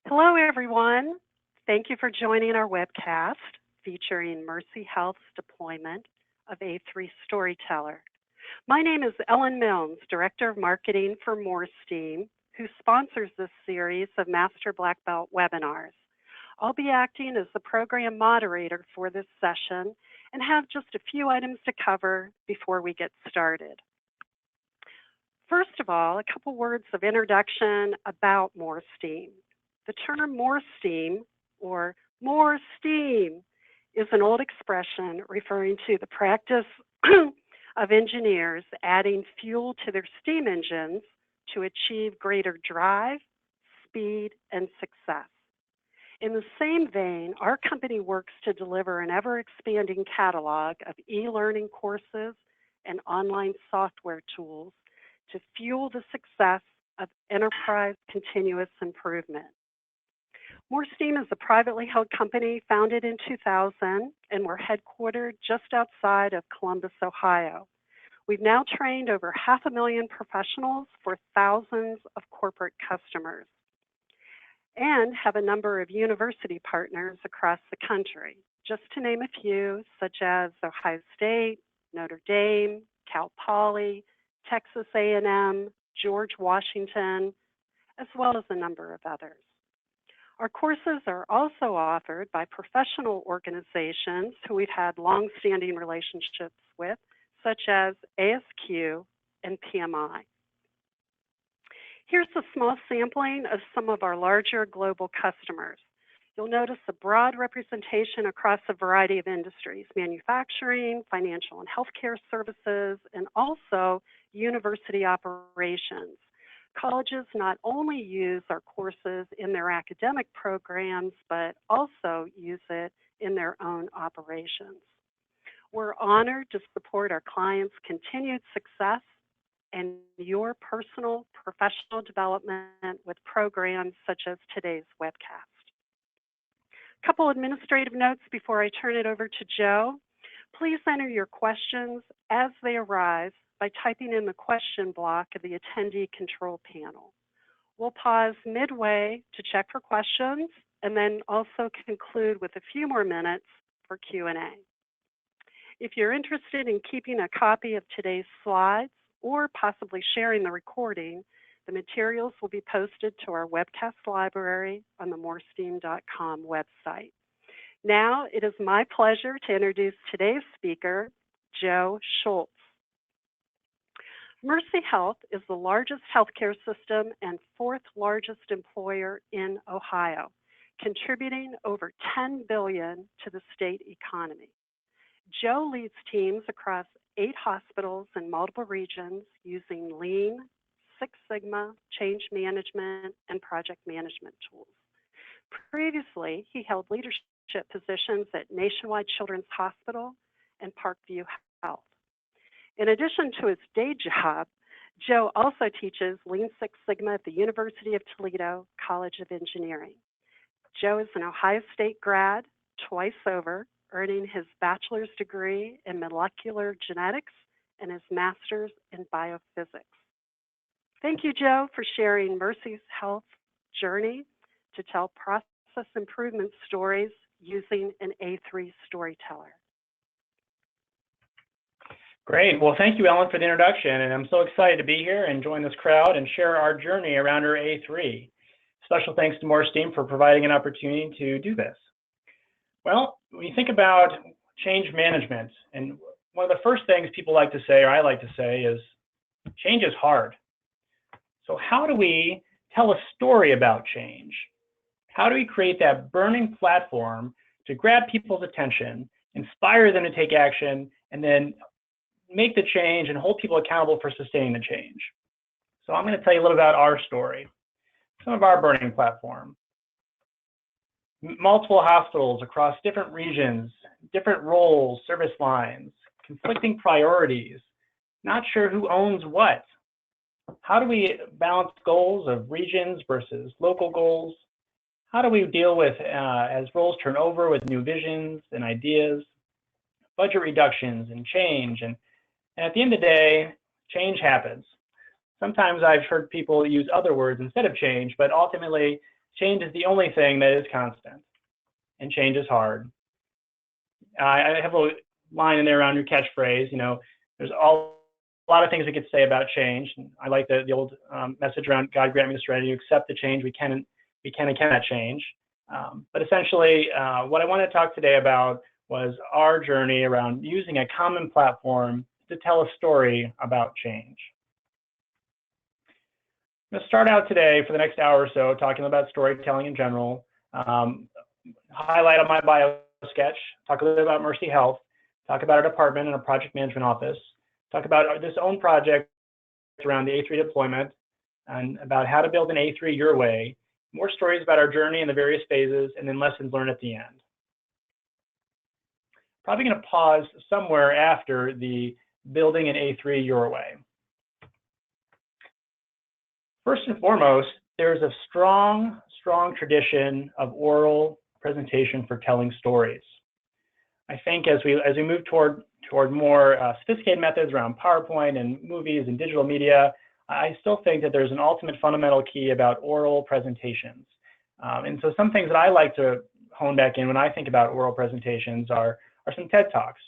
Hello, everyone. Thank you for joining our webcast featuring Mercy Health's deployment of A3 Storyteller. My name is Ellen Milnes, Director of Marketing for More Steam, who sponsors this series of Master Black Belt webinars. I'll be acting as the program moderator for this session and have just a few items to cover before we get started. First of all, a couple words of introduction about More Steam. The term more steam or more steam is an old expression referring to the practice of engineers adding fuel to their steam engines to achieve greater drive, speed, and success. In the same vein, our company works to deliver an ever-expanding catalog of e-learning courses and online software tools to fuel the success of enterprise continuous improvement. More Steam is a privately held company founded in 2000, and we're headquartered just outside of Columbus, Ohio. We've now trained over 500,000 professionals for thousands of corporate customers and have a number of university partners across the country, just to name a few, such as Ohio State, Notre Dame, Cal Poly, Texas A&M, George Washington, as well as a number of others. Our courses are also offered by professional organizations who we've had long-standing relationships with, such as ASQ and PMI. Here's a small sampling of some of our larger global customers. You'll notice a broad representation across a variety of industries: manufacturing, financial and healthcare services, and also university operations. Colleges not only use our courses in their academic programs, but also use it in their own operations. We're honored to support our clients' continued success and your personal professional development with programs such as today's webcast. A couple administrative notes before I turn it over to Joe. Please enter your questions as they arise by typing in the question block of the attendee control panel. We'll pause midway to check for questions and then also conclude with a few more minutes for Q&A. If you're interested in keeping a copy of today's slides or possibly sharing the recording, the materials will be posted to our webcast library on the moresteam.com website. Now, it is my pleasure to introduce today's speaker, Joe Schultz. Mercy Health is the largest healthcare system and fourth largest employer in Ohio, contributing over $10 billion to the state economy. Joe leads teams across 8 hospitals in multiple regions using Lean, Six Sigma, change management, and project management tools. Previously, he held leadership positions at Nationwide Children's Hospital and Parkview Health. In addition to his day job, Joe also teaches Lean Six Sigma at the University of Toledo College of Engineering. Joe is an Ohio State grad twice over, earning his bachelor's degree in molecular genetics and his master's in biophysics. Thank you, Joe, for sharing Mercy Health's journey to tell process improvement stories using an A3 Storyteller. Great. Well, thank you, Ellen, for the introduction. And I'm so excited to be here and join this crowd and share our journey around our A3. Special thanks to More Steam for providing an opportunity to do this. Well, when you think about change management, and one of the first things people like to say, or I like to say, is change is hard. So how do we tell a story about change? How do we create that burning platform to grab people's attention, inspire them to take action, and then make the change and hold people accountable for sustaining the change? So I'm going to tell you a little about our story, some of our burning platform. Multiple hospitals across different regions, different roles, service lines, conflicting priorities, not sure who owns what. How do we balance goals of regions versus local goals? How do we deal with, as roles turn over, with new visions and ideas, budget reductions and change? And at the end of the day, change happens. Sometimes I've heard people use other words instead of change, but ultimately change is the only thing that is constant, and change is hard. I have a line in there around your catchphrase. There's a lot of things we could say about change. And I like the old message around God grant me the serenity to accept the change we can and cannot change. But essentially, what I want to talk today about was our journey around using a common platform to tell a story about change. I'm going to start out today for the next hour or so talking about storytelling in general, highlight on my Biosketch, talk a little bit about Mercy Health, talk about our department and our project management office, talk about this own project around the A3 deployment, and about how to build an A3 your way, more stories about our journey in the various phases, and then lessons learned at the end. Probably going to pause somewhere after the building an A3 your way. First and foremost, there's a strong tradition of oral presentation for telling stories. I think as we move toward more sophisticated methods around PowerPoint and movies and digital media, I still think that there's an ultimate fundamental key about oral presentations. And so some things that I like to hone back in when I think about oral presentations are some TED Talks.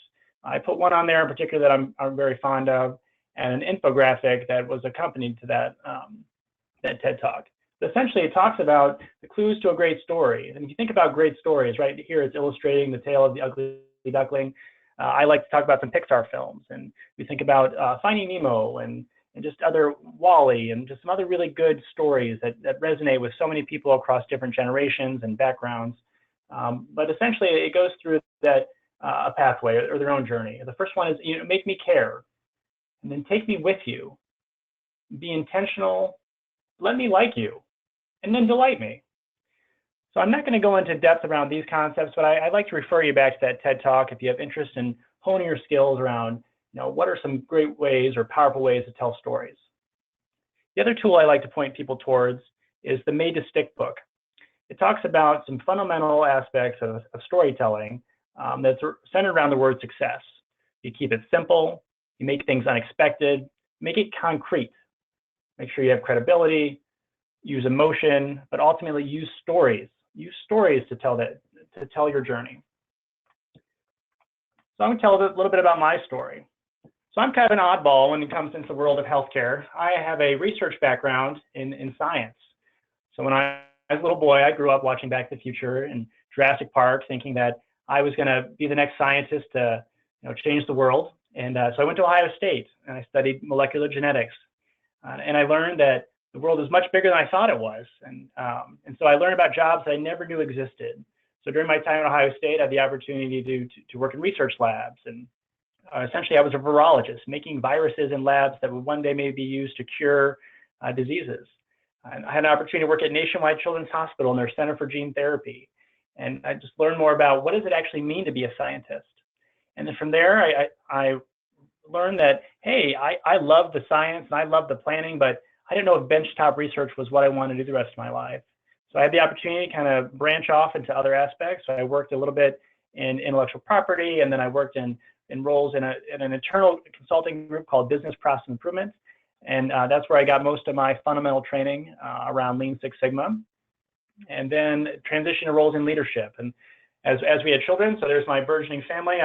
I put one on there in particular that I'm very fond of, and an infographic that was accompanied to that TED Talk. But essentially, it talks about the clues to a great story. And if you think about great stories, right here it's illustrating the tale of the ugly duckling. I like to talk about some Pixar films, and we think about Finding Nemo and just other WALL-E and just some other really good stories that resonate with so many people across different generations and backgrounds. But essentially, it goes through that a pathway or their own journey. The first one is, make me care, and then take me with you, be intentional, let me like you, and then delight me. So I'm not going to go into depth around these concepts, but I'd like to refer you back to that TED Talk if you have interest in honing your skills around, what are some great ways or powerful ways to tell stories. The other tool I like to point people towards is the Made to Stick book. It talks about some fundamental aspects of storytelling that's centered around the word success. You keep it simple, you make things unexpected, make it concrete. Make sure you have credibility, use emotion, but ultimately use stories. Use stories to tell your journey. So I'm going to tell a little bit about my story. So I'm kind of an oddball when it comes into the world of healthcare. I have a research background in science. So when I was a little boy, I grew up watching Back to the Future and Jurassic Park, thinking that I was going to be the next scientist to change the world. And so I went to Ohio State and I studied molecular genetics. And I learned that the world is much bigger than I thought it was. And so I learned about jobs that I never knew existed. So during my time at Ohio State, I had the opportunity to work in research labs. And essentially, I was a virologist, making viruses in labs that would one day maybe be used to cure diseases. And I had an opportunity to work at Nationwide Children's Hospital in their Center for Gene Therapy. And I just learned more about what does it actually mean to be a scientist. And then from there, I learned that, hey, I love the science and I love the planning, but I didn't know if benchtop research was what I wanted to do the rest of my life. So I had the opportunity to kind of branch off into other aspects. So I worked a little bit in intellectual property, and then I worked in roles in an internal consulting group called Business Process Improvement. And that's where I got most of my fundamental training around Lean Six Sigma. And then transition to roles in leadership. And as we had children, so there's my burgeoning family.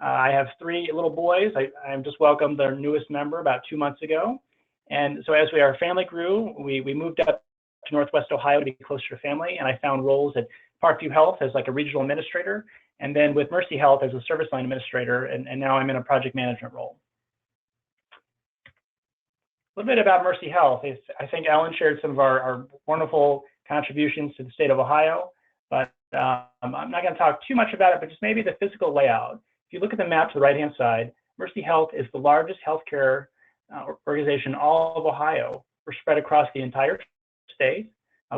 I have 3 little boys. I just welcomed their newest member about 2 months ago. And so as our family grew, we moved up to Northwest Ohio to be closer to family. And I found roles at Parkview Health as like a regional administrator, and then with Mercy Health as a service line administrator. And now I'm in a project management role. A little bit about Mercy Health. I think Ellen shared some of our wonderful contributions to the state of Ohio, but I'm not going to talk too much about it, but just maybe the physical layout. If you look at the map to the right-hand side, Mercy Health is the largest healthcare organization in all of Ohio. We're spread across the entire state.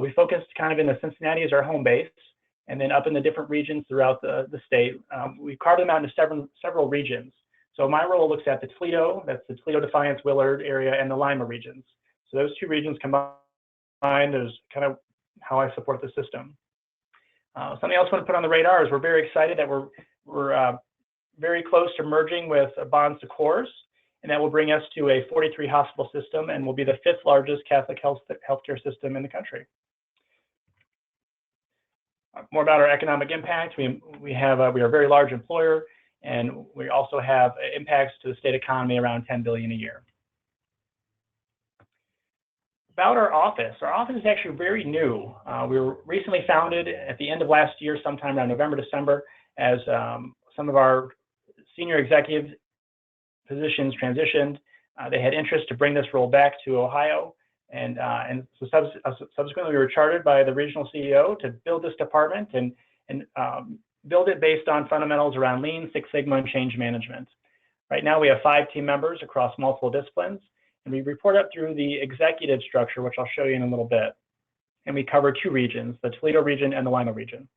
We focused kind of in the Cincinnati as our home base, and then up in the different regions throughout the state. We carved them out into several regions. So my role looks at the Toledo, that's the Toledo, Defiance, Willard area, and the Lima regions. So those 2 regions combined is kind of how I support the system. Something else I want to put on the radar is we're very excited that we're very close to merging with Bonds to Cores, and that will bring us to a 43 hospital system and will be the 5th largest Catholic healthcare system in the country. more about our economic impact. We are a very large employer, and we also have impacts to the state economy around $10 billion a year. About our office is actually very new. We were recently founded at the end of last year, sometime around November, December, as some of our senior executive positions transitioned. They had interest to bring this role back to Ohio, and so subsequently we were chartered by the regional CEO to build this department and build it based on fundamentals around Lean, Six Sigma, and change management. Right now we have 5 team members across multiple disciplines, and we report up through the executive structure, which I'll show you in a little bit. And we cover 2 regions, the Toledo region and the Lima region.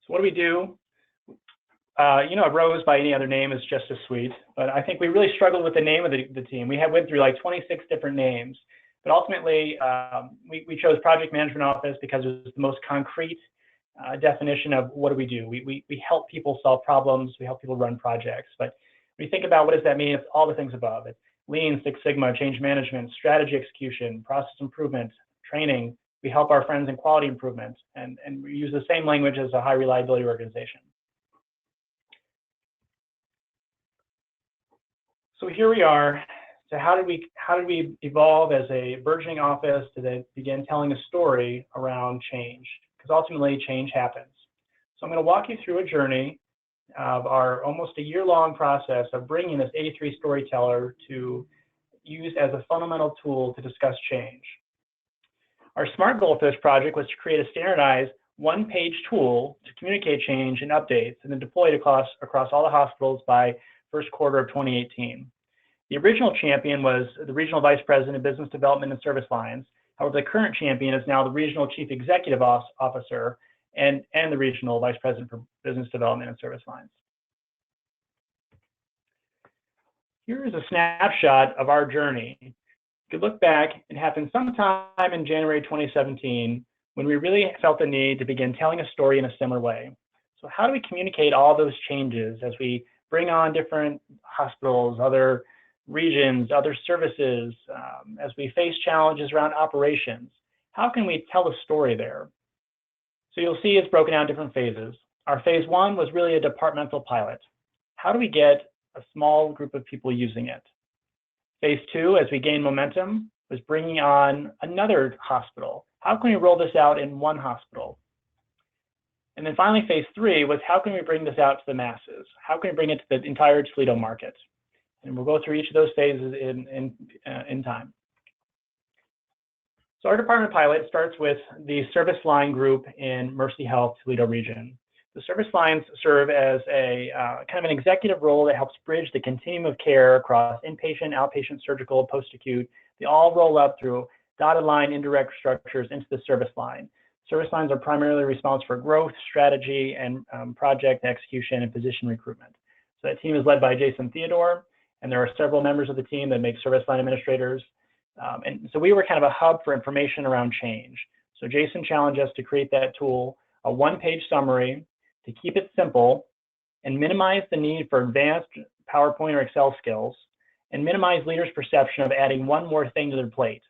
So what do we do? A rose by any other name is just as sweet, but I think we really struggled with the name of the team. We went through like 26 different names, but ultimately we chose Project Management Office because it was the most concrete definition of what do we do. We help people solve problems, we help people run projects, but when you think about what does that mean, it's all the things above. It's Lean, Six Sigma, change management, strategy execution, process improvement, training. We help our friends in quality improvement, and we use the same language as a high reliability organization. So here we are. So how did we evolve as a burgeoning office to then begin telling a story around change? Because ultimately change happens. So I'm going to walk you through a journey of our almost a year-long process of bringing this A3 Storyteller to use as a fundamental tool to discuss change. Our SMART goal for this project was to create a standardized one-page tool to communicate change and updates, and then deploy it across all the hospitals by first quarter of 2018. The original champion was the Regional Vice President of Business Development and Service Lines. However, the current champion is now the Regional Chief Executive Officer and the Regional Vice President for Business Development and Service Lines. Here is a snapshot of our journey. You could look back, it happened sometime in January 2017 when we really felt the need to begin telling a story in a similar way. So how do we communicate all those changes as we bring on different hospitals, other regions, other services, as we face challenges around operations? How can we tell a story there? So you'll see it's broken down in different phases. Our phase 1 was really a departmental pilot. How do we get a small group of people using it? Phase 2, as we gain momentum, was bringing on another hospital. How can we roll this out in one hospital? And then finally, phase 3 was how can we bring this out to the masses? How can we bring it to the entire Toledo market? And we'll go through each of those phases in time. So our department pilot starts with the service line group in Mercy Health Toledo region. The service lines serve as a kind of an executive role that helps bridge the continuum of care across inpatient, outpatient, surgical, post-acute. They all roll up through dotted line indirect structures into the service line. Service lines are primarily responsible for growth, strategy, and project execution and physician recruitment. So that team is led by Jason Theodore, and there are several members of the team that make service line administrators. And so we were kind of a hub for information around change. So Jason challenged us to create that tool, a one-page summary, to keep it simple and minimize the need for advanced PowerPoint or Excel skills, and minimize leaders' perception of adding one more thing to their plate.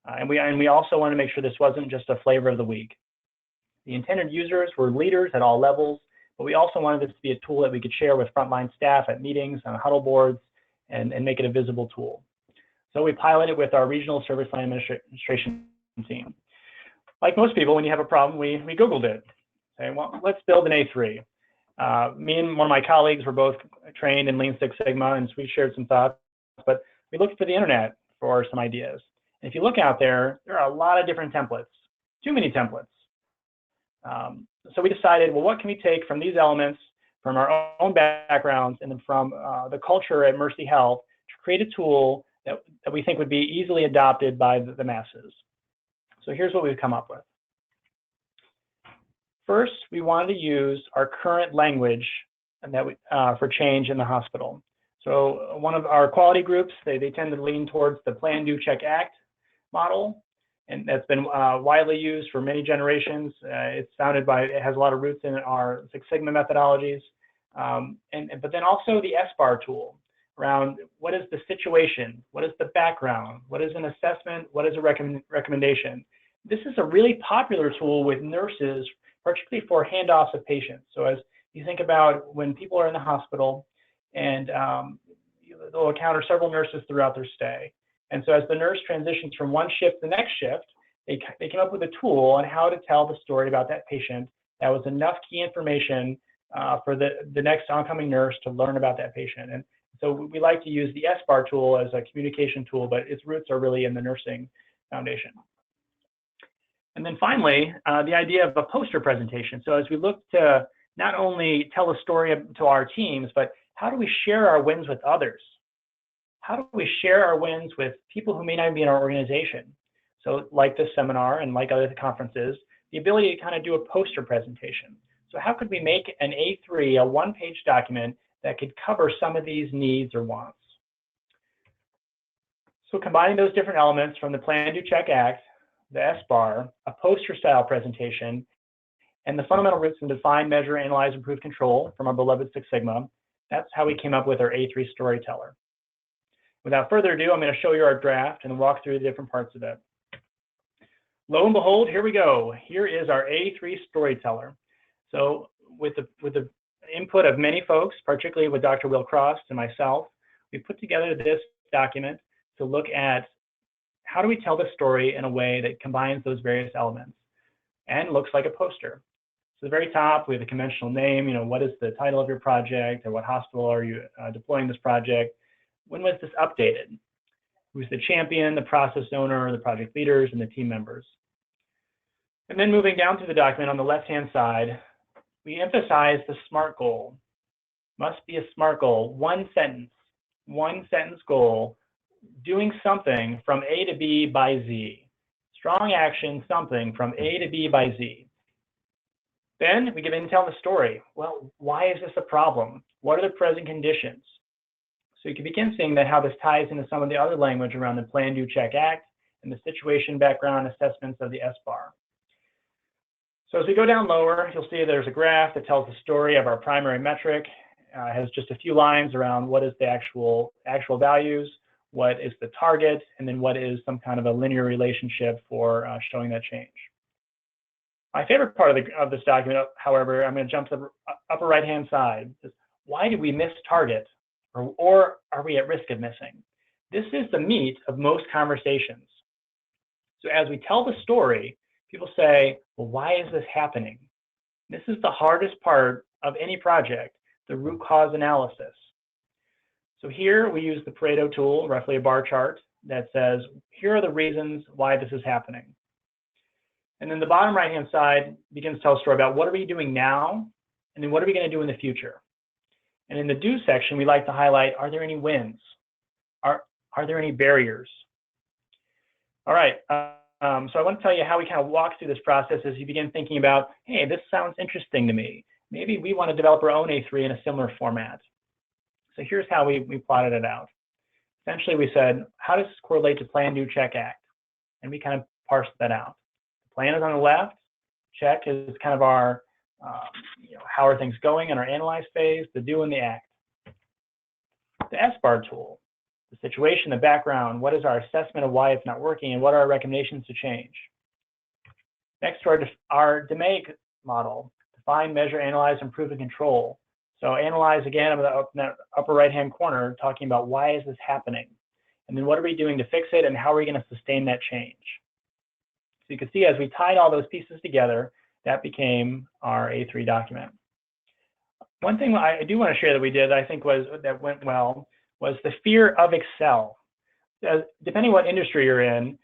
And we also want to make sure this wasn't just a flavor of the week. The intended users were leaders at all levels, but we also wanted this to be a tool that we could share with frontline staff at meetings, on huddle boards, and make it a visible tool. So we piloted with our regional service line administration team. Like most people, when you have a problem, we Googled it. Okay, well, let's build an A3. Me and one of my colleagues were both trained in Lean Six Sigma, and so we shared some thoughts, but we looked for the internet for some ideas. And if you look out there, there are a lot of different templates, too many templates. So we decided, well, what can we take from these elements, from our own backgrounds, and then from the culture at Mercy Health to create a tool that we think would be easily adopted by the masses. So here's what we've come up with. First, we wanted to use our current language for change in the hospital. So one of our quality groups, they tend to lean towards the Plan, Do, Check, Act model, and that's been widely used for many generations. It has a lot of roots in our Six Sigma methodologies, but then also the SBAR tool around what is the situation, what is the background, what is an assessment, what is a recommendation. This is a really popular tool with nurses, particularly for handoffs of patients. So as you think about when people are in the hospital and they'll encounter several nurses throughout their stay. And so as the nurse transitions from one shift to the next shift, they came up with a tool on how to tell the story about that patient that was enough key information for the next oncoming nurse to learn about that patient. And so we like to use the SBAR tool as a communication tool, but its roots are really in the nursing foundation. And then finally, the idea of a poster presentation. So as we look to not only tell a story to our teams, but how do we share our wins with others? How do we share our wins with people who may not be in our organization? So like this seminar and like other conferences, the ability to kind of do a poster presentation. So how could we make an A3, a one-page document that could cover some of these needs or wants? So combining those different elements from the Plan, Do, Check, Act, the SBAR, a poster style presentation, and the fundamental roots in define, measure, analyze, improve, control from our beloved Six Sigma, that's how we came up with our A3 Storyteller. Without further ado, I'm going to show you our draft and walk through the different parts of it. Lo and behold, here we go. Here is our A3 Storyteller. So with the input of many folks, particularly with Dr. Will Cross and myself, we put together this document to look at how do we tell the story in a way that combines those various elements and looks like a poster. So at the very top, we have the conventional name, what is the title of your project, or what hospital are you deploying this project? When was this updated? Who's the champion, the process owner, the project leaders, and the team members? And then moving down through the document on the left-hand side, we emphasize the SMART goal. Must be a SMART goal, one sentence goal, doing something from A to B by Z. Strong action, something from A to B by Z. Then we get into telling the story. Well, why is this a problem? What are the present conditions? So you can begin seeing that how this ties into some of the other language around the Plan, Do, Check, Act, and the situation background assessments of the SBAR. So as we go down lower, you'll see there's a graph that tells the story of our primary metric. It has just a few lines around what is the actual values, what is the target, and then what is some kind of a linear relationship for showing that change. My favorite part of this document, however, I'm going to jump to the upper right-hand side. Is why did we miss target, or are we at risk of missing? This is the meat of most conversations. So as we tell the story, people say, well, why is this happening? This is the hardest part of any project, the root cause analysis. So here we use the Pareto tool, roughly a bar chart, that says, here are the reasons why this is happening. And then the bottom right-hand side begins to tell a story about what are we doing now, and then what are we going to do in the future. And in the do section, we like to highlight, are there any wins? Are there any barriers? All right, so I want to tell you how we kind of walk through this process as you begin thinking about, hey, this sounds interesting to me. Maybe we want to develop our own A3 in a similar format. So here's how we plotted it out. Essentially, we said, how does this correlate to Plan, Do, Check, Act? And we kind of parsed that out. The plan is on the left. Check is kind of our, how are things going in our analyze phase, the do and the act. The SBAR tool, the situation, the background, what is our assessment of why it's not working, and what are our recommendations to change? Next to our DMAIC model, define, measure, analyze, improve, and control. So analyze, again, in the upper right-hand corner, talking about why is this happening? And then what are we doing to fix it, and how are we going to sustain that change? So you can see as we tied all those pieces together, that became our A3 document. One thing I do want to share that we did, I think that went well, was the fear of Excel. Depending what industry you're in,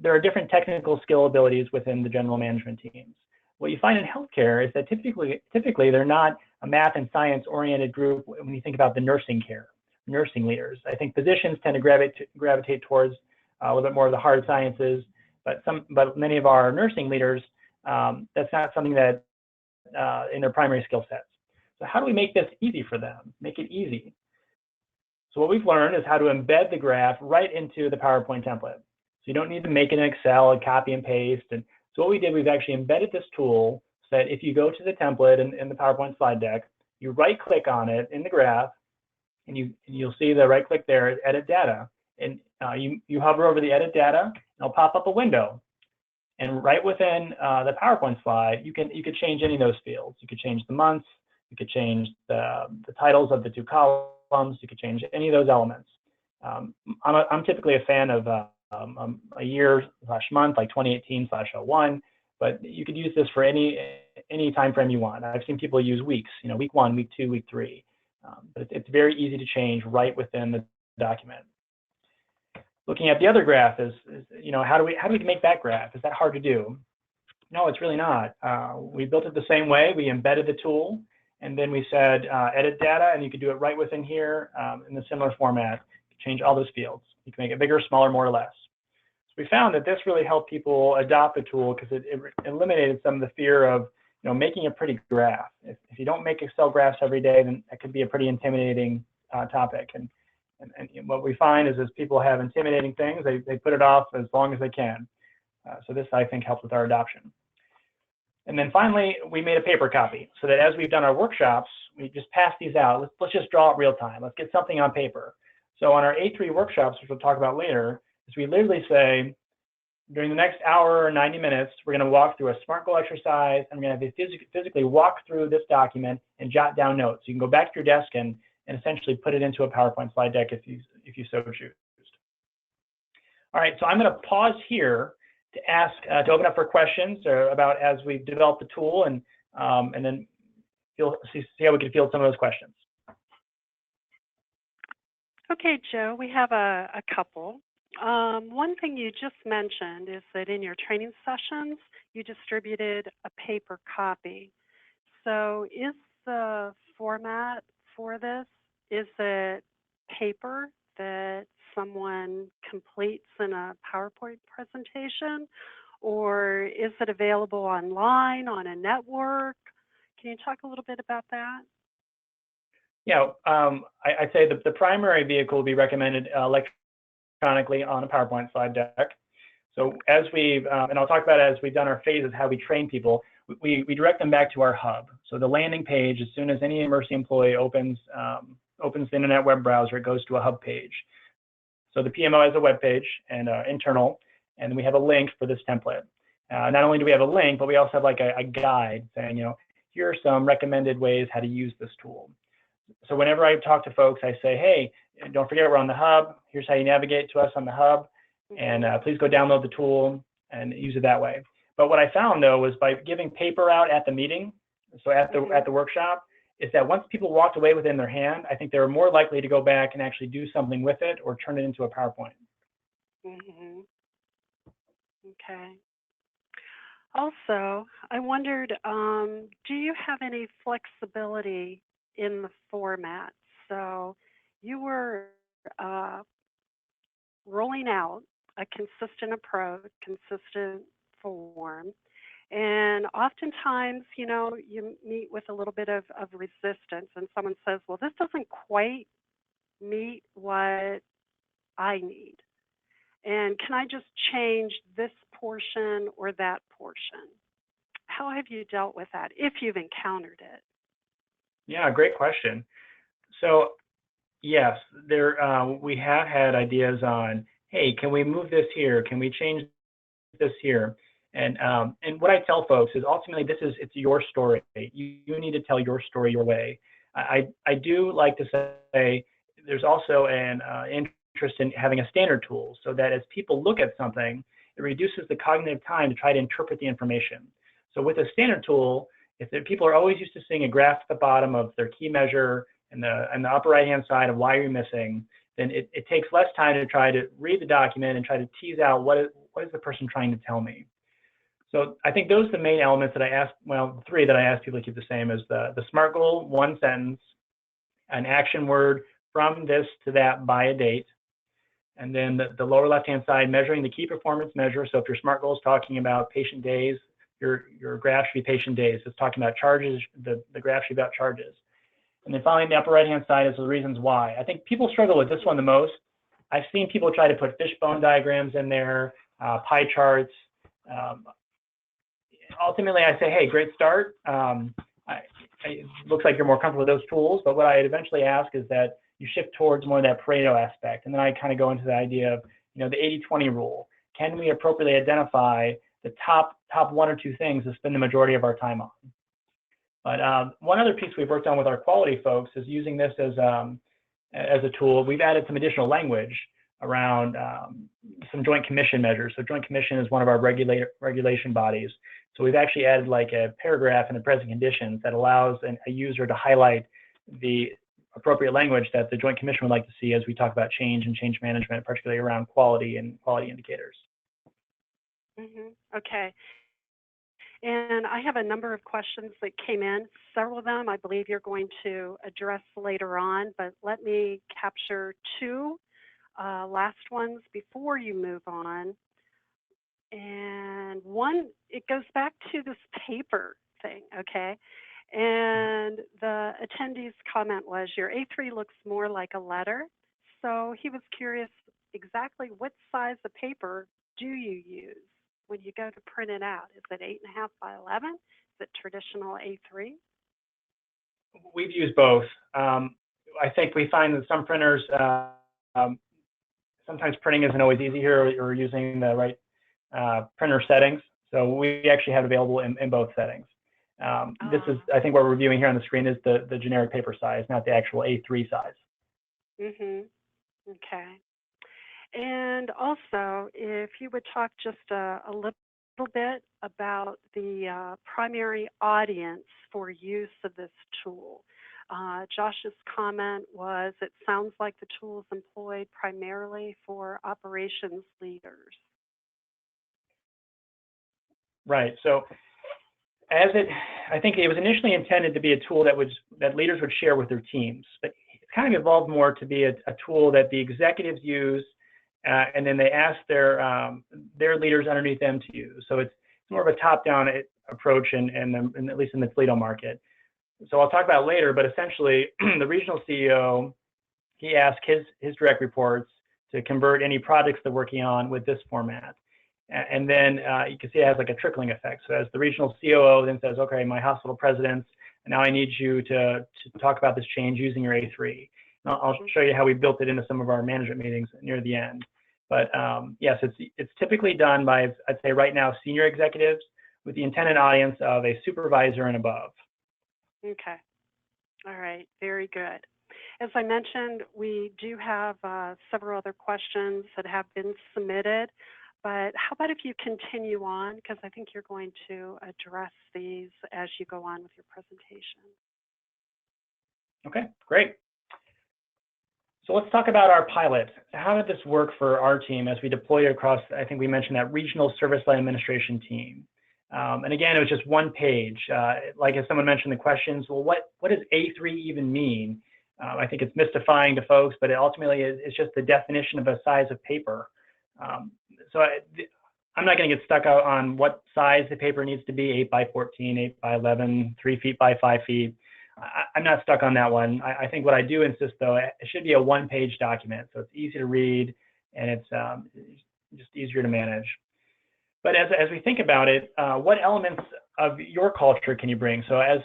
there are different technical skill abilities within the general management teams. What you find in healthcare is that typically they're not a math and science oriented group when you think about the nursing care, nursing leaders. I think physicians tend to gravitate towards a little bit more of the hard sciences, but many of our nursing leaders, that's not something that in their primary skill sets. So how do we make this easy for them? Make it easy. So what we've learned is how to embed the graph right into the PowerPoint template. So you don't need to make it in Excel and copy and paste. And so what we did, we've actually embedded this tool so that if you go to the template in the PowerPoint slide deck, you right click on it in the graph, and you'll see the right click there, edit data. And you hover over the edit data, and it'll pop up a window. And right within the PowerPoint slide, you could change any of those fields. You could change the months, you could change the titles of the 2 columns, you could change any of those elements. I'm typically a fan of a year/month, like 2018/01, but you could use this for any time frame you want. I've seen people use weeks, week 1, week 2, week 3, but it's very easy to change right within the document. Looking at the other graph is how do we make that graph? Is that hard to do? No, it's really not. We built it the same way. We embedded the tool, and then we said edit data, and you could do it right within here in a similar format. You can change all those fields. You can make it bigger, smaller, more or less. So we found that this really helped people adopt the tool because it eliminated some of the fear of making a pretty graph. If you don't make Excel graphs every day, then that could be a pretty intimidating topic. And what we find is as people have intimidating things, they put it off as long as they can. So this, I think, helps with our adoption. And then finally, we made a paper copy so that as we've done our workshops, we just pass these out. Let's just draw it real time. Let's get something on paper. So on our A3 workshops, which we'll talk about later, is we literally say, during the next hour or 90 minutes, we're going to walk through a SMART goal exercise, and we're going to have physically walk through this document and jot down notes. You can go back to your desk and essentially put it into a PowerPoint slide deck if you so choose. All right, so I'm going to pause here to ask to open up for questions about as we've developed the tool, and then see how we can field some of those questions. Okay, Joe, we have a couple. One thing you just mentioned is that in your training sessions, you distributed a paper copy. So is the format for this, is it paper that someone completes in a PowerPoint presentation, or is it available online on a network? Can you talk a little bit about that? Yeah, I'd say the primary vehicle will be recommended electronically on a PowerPoint slide deck. So as we've, and I'll talk about it as we've done our phases, how we train people, we direct them back to our hub. So the landing page, as soon as any Mercy employee opens the internet web browser, it goes to a hub page. So the PMO has a web page and internal, and we have a link for this template. Not only do we have a link, but we also have like a guide saying, here are some recommended ways how to use this tool. So whenever I talk to folks, I say, hey, don't forget we're on the hub. Here's how you navigate to us on the hub. And please go download the tool and use it that way. But what I found, though, was by giving paper out at the meeting, so at the workshop, is that once people walked away with it in their hand, I think they were more likely to go back and actually do something with it or turn it into a PowerPoint. Okay. Also, I wondered, do you have any flexibility in the format? So you were rolling out a consistent approach, consistent form, and oftentimes, you meet with a little bit of resistance, and someone says, well, this doesn't quite meet what I need. And can I just change this portion or that portion? How have you dealt with that, if you've encountered it? Yeah, great question. So yes, we have had ideas on, hey, can we move this here? Can we change this here? And what I tell folks is ultimately it's your story. You need to tell your story your way. I do like to say there's also an interest in having a standard tool so that as people look at something, it reduces the cognitive time to try to interpret the information. So with a standard tool, if people are always used to seeing a graph at the bottom of their key measure and the upper right-hand side of why you're missing, then it takes less time to try to read the document and try to tease out what is the person trying to tell me. So I think those are the main elements that I asked, well, 3 that I asked people to keep the same is the SMART goal, 1 sentence, an action word from this to that by a date, and then the lower left-hand side, measuring the key performance measure. So if your SMART goal is talking about patient days, your graph should be patient days. If it's talking about charges, the graph should be about charges. And then finally, the upper right-hand side is the reasons why. I think people struggle with this one the most. I've seen people try to put fishbone diagrams in there, pie charts. Ultimately, I say, hey, great start. It looks like you're more comfortable with those tools, but what I eventually ask is that you shift towards more of that Pareto aspect. And then I kind of go into the idea of, the 80-20 rule. Can we appropriately identify the top one or two things to spend the majority of our time on. But one other piece we've worked on with our quality folks is using this as a tool. We've added some additional language around some Joint Commission measures. So Joint Commission is one of our regulation bodies. So we've actually added like a paragraph in the present conditions that allows a user to highlight the appropriate language that the Joint Commission would like to see as we talk about change and change management, particularly around quality and quality indicators. Okay. And I have a number of questions that came in. Several of them I believe you're going to address later on, but let me capture two last ones before you move on. And one, it goes back to this paper thing, okay? And the attendee's comment was, your A3 looks more like a letter. So he was curious exactly what size of paper do you use when you go to print it out? Is it 8.5 by 11? Is it traditional A3? We've used both. I think we find that some printers, sometimes printing isn't always easy here, or using the right printer settings. So we actually have it available in both settings. This is, I think what we're viewing here on the screen is the generic paper size, not the actual A3 size. Okay. And also, if you would talk just a little bit about the primary audience for use of this tool. Josh's comment was, it sounds like the tool is employed primarily for operations leaders. Right. So I think it was initially intended to be a tool that leaders would share with their teams, but it's kind of evolved more to be a tool that the executives use, and then they ask their leaders underneath them to use. So it's more of a top-down approach, in at least in the Toledo market. So I'll talk about it later, but essentially the regional CEO, he asked his direct reports to convert any projects they're working on with this format. And then you can see it has like a trickling effect. So as the regional COO then says, okay, my hospital presidents, now I need you to talk about this change using your A3. And I'll show you how we built it into some of our management meetings near the end. But yes, it's typically done by, I'd say right now, senior executives with the intended audience of a supervisor and above. Okay. All right. Very good. As I mentioned, we do have several other questions that have been submitted. But how about if you continue on, because I think you're going to address these as you go on with your presentation. Okay, great. So let's talk about our pilot. How did this work for our team as we deployed it across, I think we mentioned that regional service line administration team. And again, it was just one page. Like as someone mentioned the questions, well, what does A3 even mean? I think it's mystifying to folks, but it ultimately it's just the definition of a size of paper. So I'm not going to get stuck out on what size the paper needs to be, 8 by 14, 8 by 11, 3 feet by 5 feet. I'm not stuck on that one. I think what I do insist, though, it should be a one-page document, so it's easy to read and it's just easier to manage. But as we think about it, what elements of your culture can you bring? So as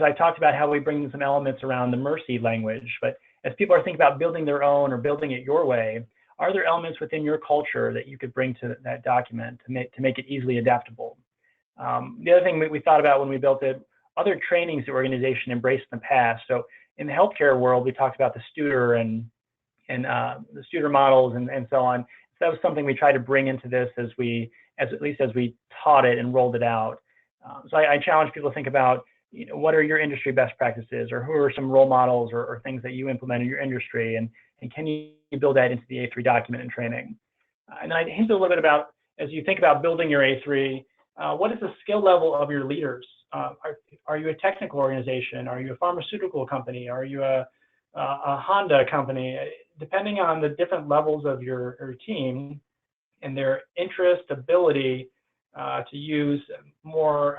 I talked about how we bring some elements around the mercy language, but as people are thinking about building their own or building it your way, are there elements within your culture that you could bring to that document to make it easily adaptable? The other thing we thought about when we built it, other trainings the organization embraced in the past. So in the healthcare world, we talked about the Studer and the Studer models and so on. So that was something we tried to bring into this as at least as we taught it and rolled it out. So I challenge people to think about, what are your industry best practices, or who are some role models or things that you implement in your industry, and can you build that into the A3 document and training? And then I hinted a little bit about, as you think about building your A3, what is the skill level of your leaders? Are you a technical organization? Are you a pharmaceutical company? Are you a Honda company? Depending on the different levels of your team and their interest, ability to use more,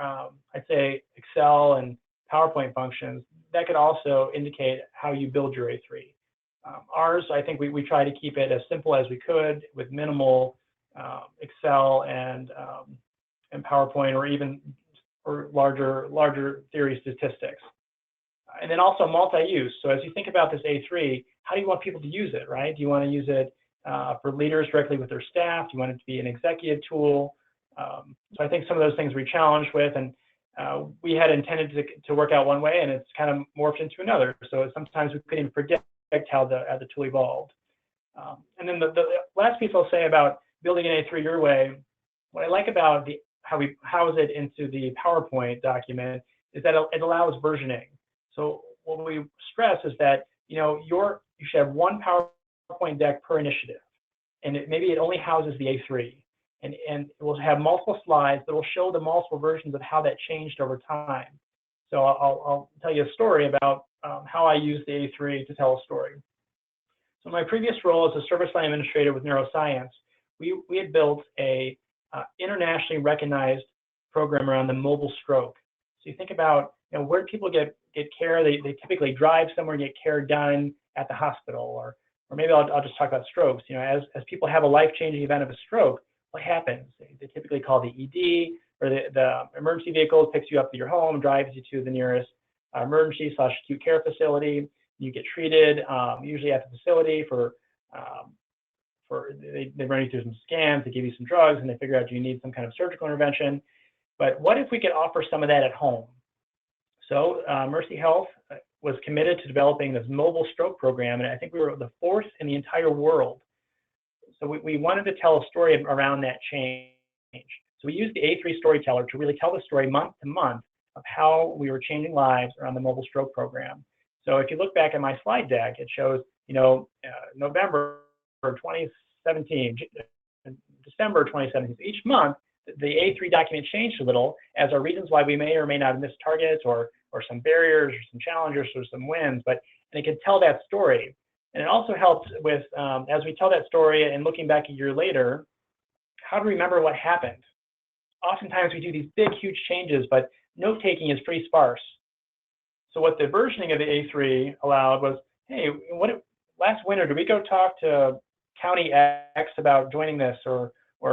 I'd say, Excel and PowerPoint functions, that could also indicate how you build your A3. Ours, I think we try to keep it as simple as we could with minimal Excel and PowerPoint, or larger theory statistics. And then also multi-use. So as you think about this A3, how do you want people to use it, right? Do you want to use it for leaders directly with their staff? Do you want it to be an executive tool? So I think some of those things we challenged with, and we had intended to work out one way, and it's kind of morphed into another. So sometimes we couldn't even predict how the tool evolved. And then the last piece I'll say about building an A3 your way, what I like about how we house it into the PowerPoint document is that it allows versioning. So what we stress is that you should have one PowerPoint deck per initiative, and maybe it only houses the A3, and it will have multiple slides that will show the multiple versions of how that changed over time. So I'll tell you a story about how I use the A3 to tell a story. So my previous role as a service line administrator with neuroscience, we had built a internationally recognized program around the mobile stroke. So you think about where do people get care? They typically drive somewhere and get care done at the hospital, or maybe I'll just talk about strokes. As people have a life-changing event of a stroke, what happens? They typically call the ED, or the emergency vehicle picks you up at your home, drives you to the nearest emergency/acute care facility. You get treated, usually at the facility they run you through some scans, they give you some drugs, and they figure out you need some kind of surgical intervention. But what if we could offer some of that at home? So Mercy Health was committed to developing this mobile stroke program, and I think we were the 4th in the entire world. So we wanted to tell a story around that change. So we used the A3 Storyteller to really tell the story month to month of how we were changing lives around the mobile stroke program. So if you look back at my slide deck, it shows, November 2017, December 2017. Each month, the A3 document changed a little as our reasons why we may or may not have missed targets, or some barriers, or some challenges, or some wins, and it can tell that story. And it also helps with, as we tell that story and looking back a year later, how to remember what happened. Oftentimes we do these big, huge changes, but note-taking is pretty sparse. So what the versioning of the A3 allowed was, hey, last winter, did we go talk to County X about joining this, or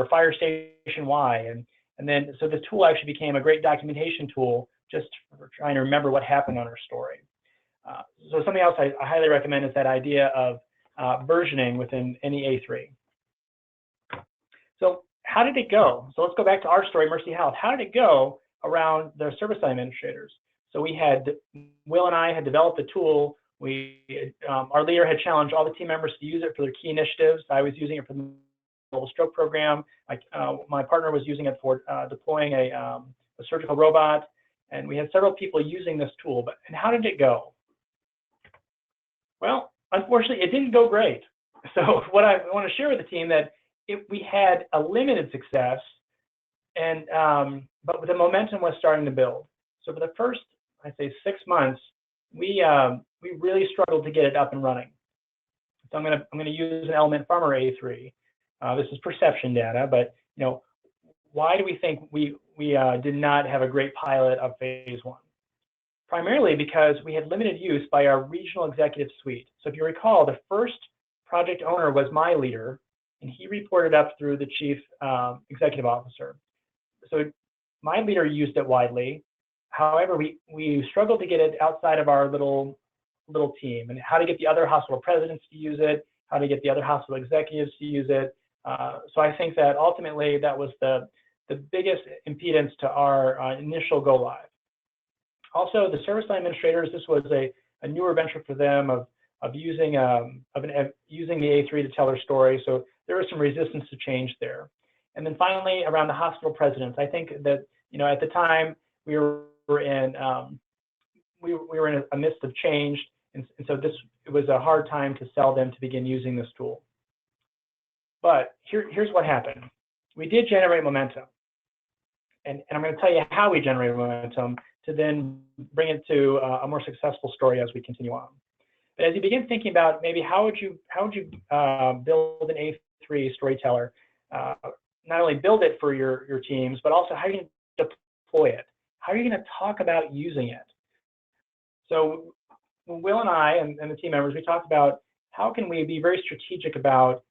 Fire Station Y? And then, so the tool actually became a great documentation tool just for trying to remember what happened on our story. So something else I highly recommend is that idea of versioning within any A3. So how did it go? So let's go back to our story, Mercy Health. How did it go around the service line administrators? So Will and I had developed a tool. Our leader had challenged all the team members to use it for their key initiatives. I was using it for the mobile stroke program. My partner was using it for deploying a surgical robot, and we had several people using this tool. And how did it go? Well, unfortunately, it didn't go great. So what I want to share with the team that we had a limited success, but the momentum was starting to build. So for the first, I'd say 6 months, we really struggled to get it up and running. So I'm going to use an element from our A3. This is perception data, but why do we think we did not have a great pilot of phase 1? Primarily because we had limited use by our regional executive suite. So if you recall, the first project owner was my leader, and he reported up through the chief executive officer. So my leader used it widely. However, we struggled to get it outside of our little team, and how to get the other hospital presidents to use it, how to get the other hospital executives to use it. So I think that ultimately that was the biggest impedance to our initial go live. Also, the service line administrators, this was a newer venture for them of using using the A3 to tell their story. So there was some resistance to change there. And then finally, around the hospital presidents, I think that at the time we were in a midst of change, and so it was a hard time to sell them to begin using this tool. But here's what happened. We did generate momentum, and I'm going to tell you how we generated momentum to then bring it to a more successful story as we continue on. But as you begin thinking about maybe how would you build an A3 storyteller, not only build it for your teams, but also how are you going to deploy it? How are you going to talk about using it? So Will and I and the team members, we talked about how can we be very strategic about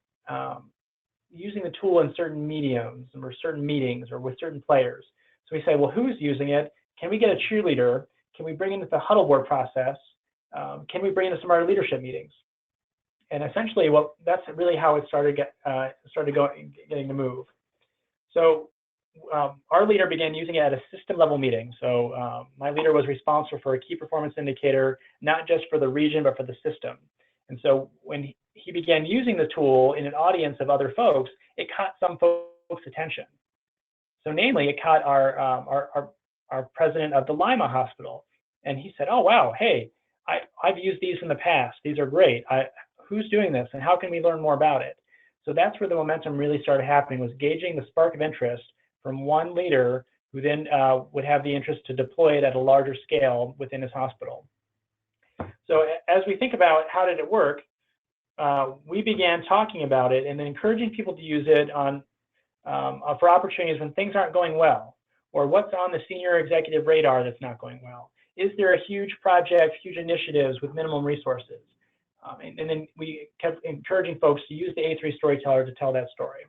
using the tool in certain mediums or certain meetings or with certain players. So we say, well, who's using it? Can we get a cheerleader? Can we bring into the huddle board process? Can we bring into some of our leadership meetings? And essentially, that's really how it started getting to move. So our leader began using it at a system level meeting. So my leader was responsible for a key performance indicator, not just for the region, but for the system. And so when he began using the tool in an audience of other folks, it caught some folks' attention. So namely, it caught our president of the Lima hospital. And he said, oh, wow, hey, I've used these in the past. These are great. Who's doing this and how can we learn more about it? So that's where the momentum really started happening, was gauging the spark of interest from one leader who then would have the interest to deploy it at a larger scale within his hospital. So as we think about how did it work, we began talking about it and then encouraging people to use it on for opportunities when things aren't going well, or what's on the senior executive radar that's not going well. Is there a huge project, huge initiatives with minimum resources? And then we kept encouraging folks to use the A3 Storyteller to tell that story.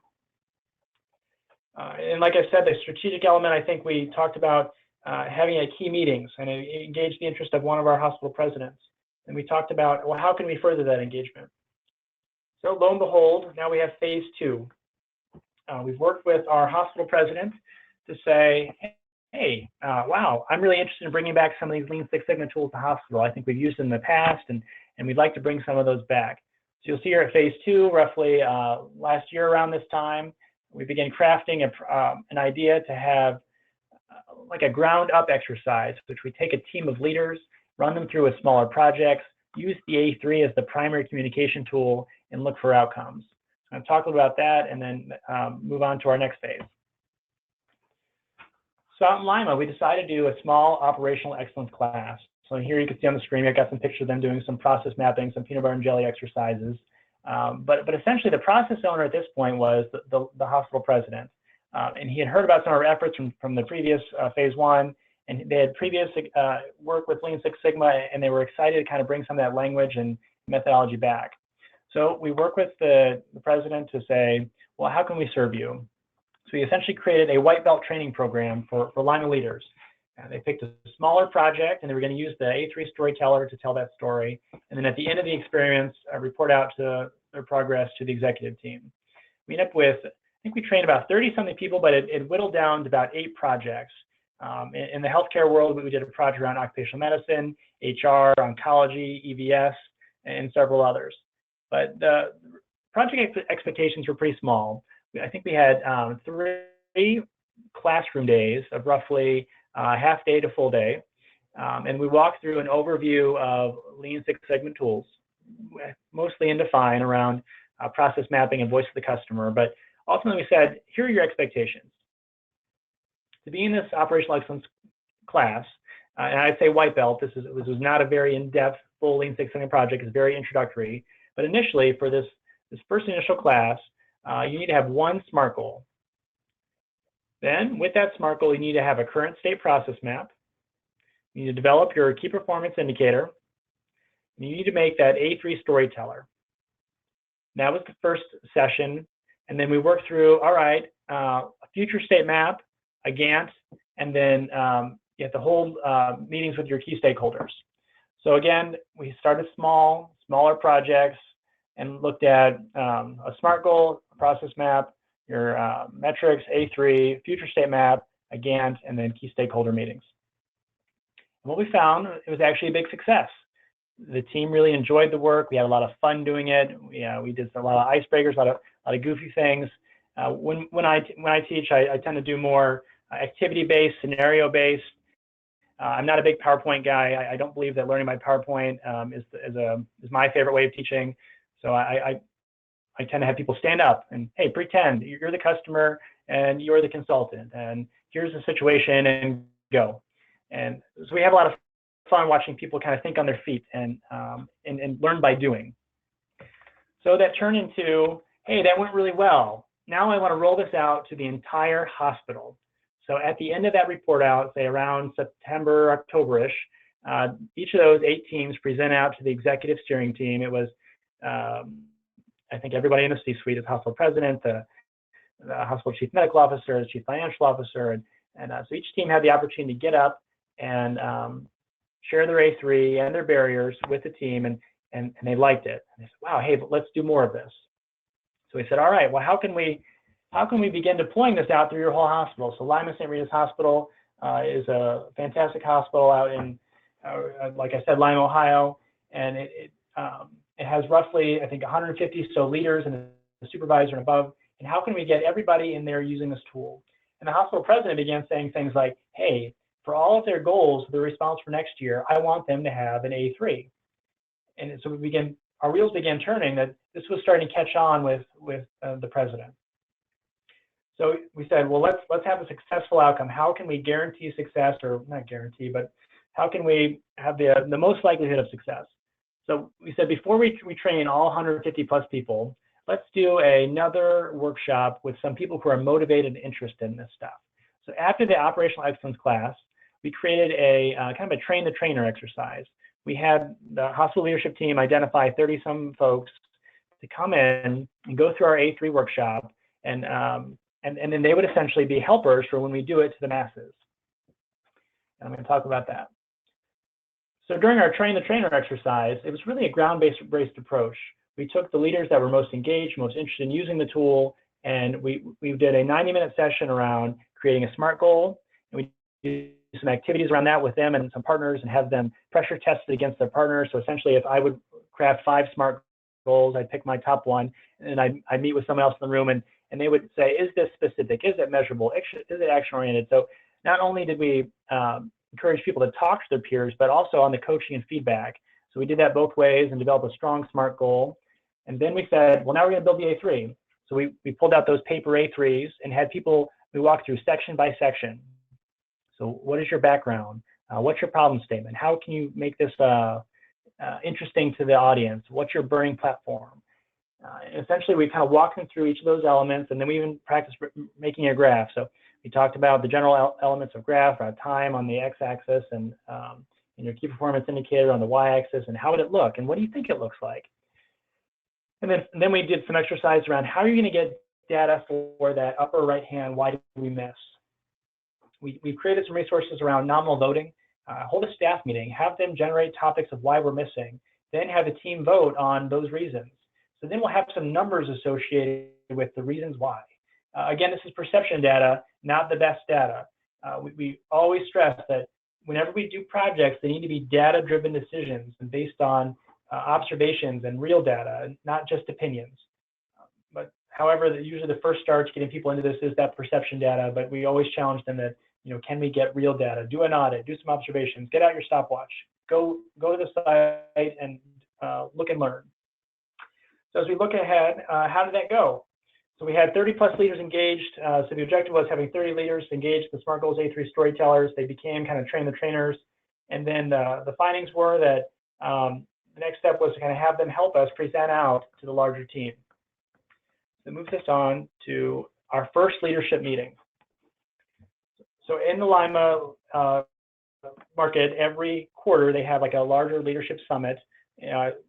And like I said, the strategic element, I think we talked about having a key meetings and engage the interest of one of our hospital presidents. And we talked about, well, how can we further that engagement? So lo and behold, now we have phase 2. We've worked with our hospital president to say, hey, wow, I'm really interested in bringing back some of these Lean Six Sigma tools to hospital. I think we've used them in the past, and we'd like to bring some of those back. So you'll see here at phase 2, roughly last year around this time, we began crafting an idea to have like a ground up exercise, which we take a team of leaders, run them through with smaller projects, use the A3 as the primary communication tool, and look for outcomes. So I'm talking about that and then move on to our next phase. So out in Lima, we decided to do a small operational excellence class. So here you can see on the screen, I've got some pictures of them doing some process mapping, some peanut butter and jelly exercises. But essentially the process owner at this point was the hospital president. And he had heard about some of our efforts from the previous phase 1, and they had previous work with Lean Six Sigma, and they were excited to kind of bring some of that language and methodology back. So we work with the president to say, well, how can we serve you? So we essentially created a white belt training program for Lima leaders. They picked a smaller project, and they were going to use the A3 Storyteller to tell that story. And then at the end of the experience, report out to their progress to the executive team. We ended up with, I think we trained about 30-something people, but it whittled down to about 8 projects. In the healthcare world, we did a project around occupational medicine, HR, oncology, EVS, and several others. But the project expectations were pretty small. I think we had 3 classroom days of roughly half day to full day. And we walked through an overview of Lean Six Sigma tools, mostly in Define around process mapping and voice of the customer. But ultimately we said, here are your expectations. To be in this operational excellence class, and I'd say white belt, this was not a very in-depth full Lean Six Sigma project, it's very introductory. But initially for this first initial class, you need to have 1 SMART goal. Then with that SMART goal, you need to have a current state process map. You need to develop your key performance indicator. And you need to make that A3 Storyteller. That was the first session. And then we worked through, all right, a future state map, a GANTT, and then you have to hold meetings with your key stakeholders. So again, we started smaller projects, and looked at a SMART goal, a process map, your metrics, A3, future state map, a GANTT, and then key stakeholder meetings. And what we found, it was actually a big success. The team really enjoyed the work. We had a lot of fun doing it. We did a lot of icebreakers, a lot of goofy things. When I teach, I tend to do more activity-based, scenario-based. I'm not a big PowerPoint guy. I don't believe that learning by PowerPoint is my favorite way of teaching. So I tend to have people stand up and, hey, pretend you're the customer and you're the consultant, and here's the situation, and go. And so we have a lot of fun watching people kind of think on their feet and learn by doing. So that turned into, hey, that went really well. Now I want to roll this out to the entire hospital. So at the end of that report out, say around September, October-ish, each of those 8 teams present out to the executive steering team. It was, I think, everybody in the C-suite, the hospital president, the hospital chief medical officer, the chief financial officer, and so each team had the opportunity to get up and share their A3 and their barriers with the team, and they liked it. And they said, wow, hey, but let's do more of this. So we said, all right, well, how can we how can we begin deploying this out through your whole hospital? So Lima St. Rita's Hospital is a fantastic hospital out in, like I said, Lima, Ohio, and it has roughly, I think, 150 so leaders and a supervisor and above. And how can we get everybody in there using this tool? And the hospital president began saying things like, hey, for all of their goals, their response for next year, I want them to have an A3. And so our wheels began turning that this was starting to catch on with the president. So we said, well, let's have a successful outcome. How can we guarantee success, or not guarantee, but how can we have the most likelihood of success? So we said, before we train all 150 plus people, let's do another workshop with some people who are motivated and interested in this stuff. So after the operational excellence class, we created a kind of a train the trainer exercise. We had the hospital leadership team identify 30-some folks to come in and go through our A3 workshop, and then they would essentially be helpers for when we do it to the masses. And I'm going to talk about that. So during our train the trainer exercise, it was really a ground-based approach. We took the leaders that were most engaged, most interested in using the tool, and we did a 90-minute session around creating a SMART goal, and we did some activities around that with them and some partners, and have them pressure tested against their partners. So essentially, if I would craft 5 SMART goals, I'd pick my top one, and I'd meet with someone else in the room, and they would say, is this specific? Is it measurable? Is it action-oriented? So not only did we encourage people to talk to their peers, but also on the coaching and feedback. So we did that both ways and developed a strong SMART goal. And then we said, well, now we're going to build the A3. So we pulled out those paper A3s and had people, we walked through section by section. So what is your background? What's your problem statement? How can you make this interesting to the audience? What's your burning platform? Essentially, we kind of walked them through each of those elements, and then we even practiced making a graph. So we talked about the general elements of graph, time on the x-axis, and your key performance indicator on the y-axis, and how would it look, and what do you think it looks like? And then we did some exercise around how are you going to get data for that upper right-hand, why did we miss? We've created some resources around nominal voting. Hold a staff meeting, have them generate topics of why we're missing, then have the team vote on those reasons. So then we'll have some numbers associated with the reasons why. Again, this is perception data, not the best data. We always stress that whenever we do projects, they need to be data-driven decisions and based on observations and real data, not just opinions. But however, usually the first start to getting people into this is that perception data, but we always challenge them that, can we get real data? Do an audit, do some observations, get out your stopwatch, go to the site and look and learn. So as we look ahead, how did that go? So we had 30 plus leaders engaged. So the objective was having 30 leaders engaged, the SMART Goals A3 storytellers. They became kind of train the trainers. And then the findings were that the next step was to kind of have them help us present out to the larger team. So move this on to our first leadership meeting. So in the Lima market, every quarter they have like a larger leadership summit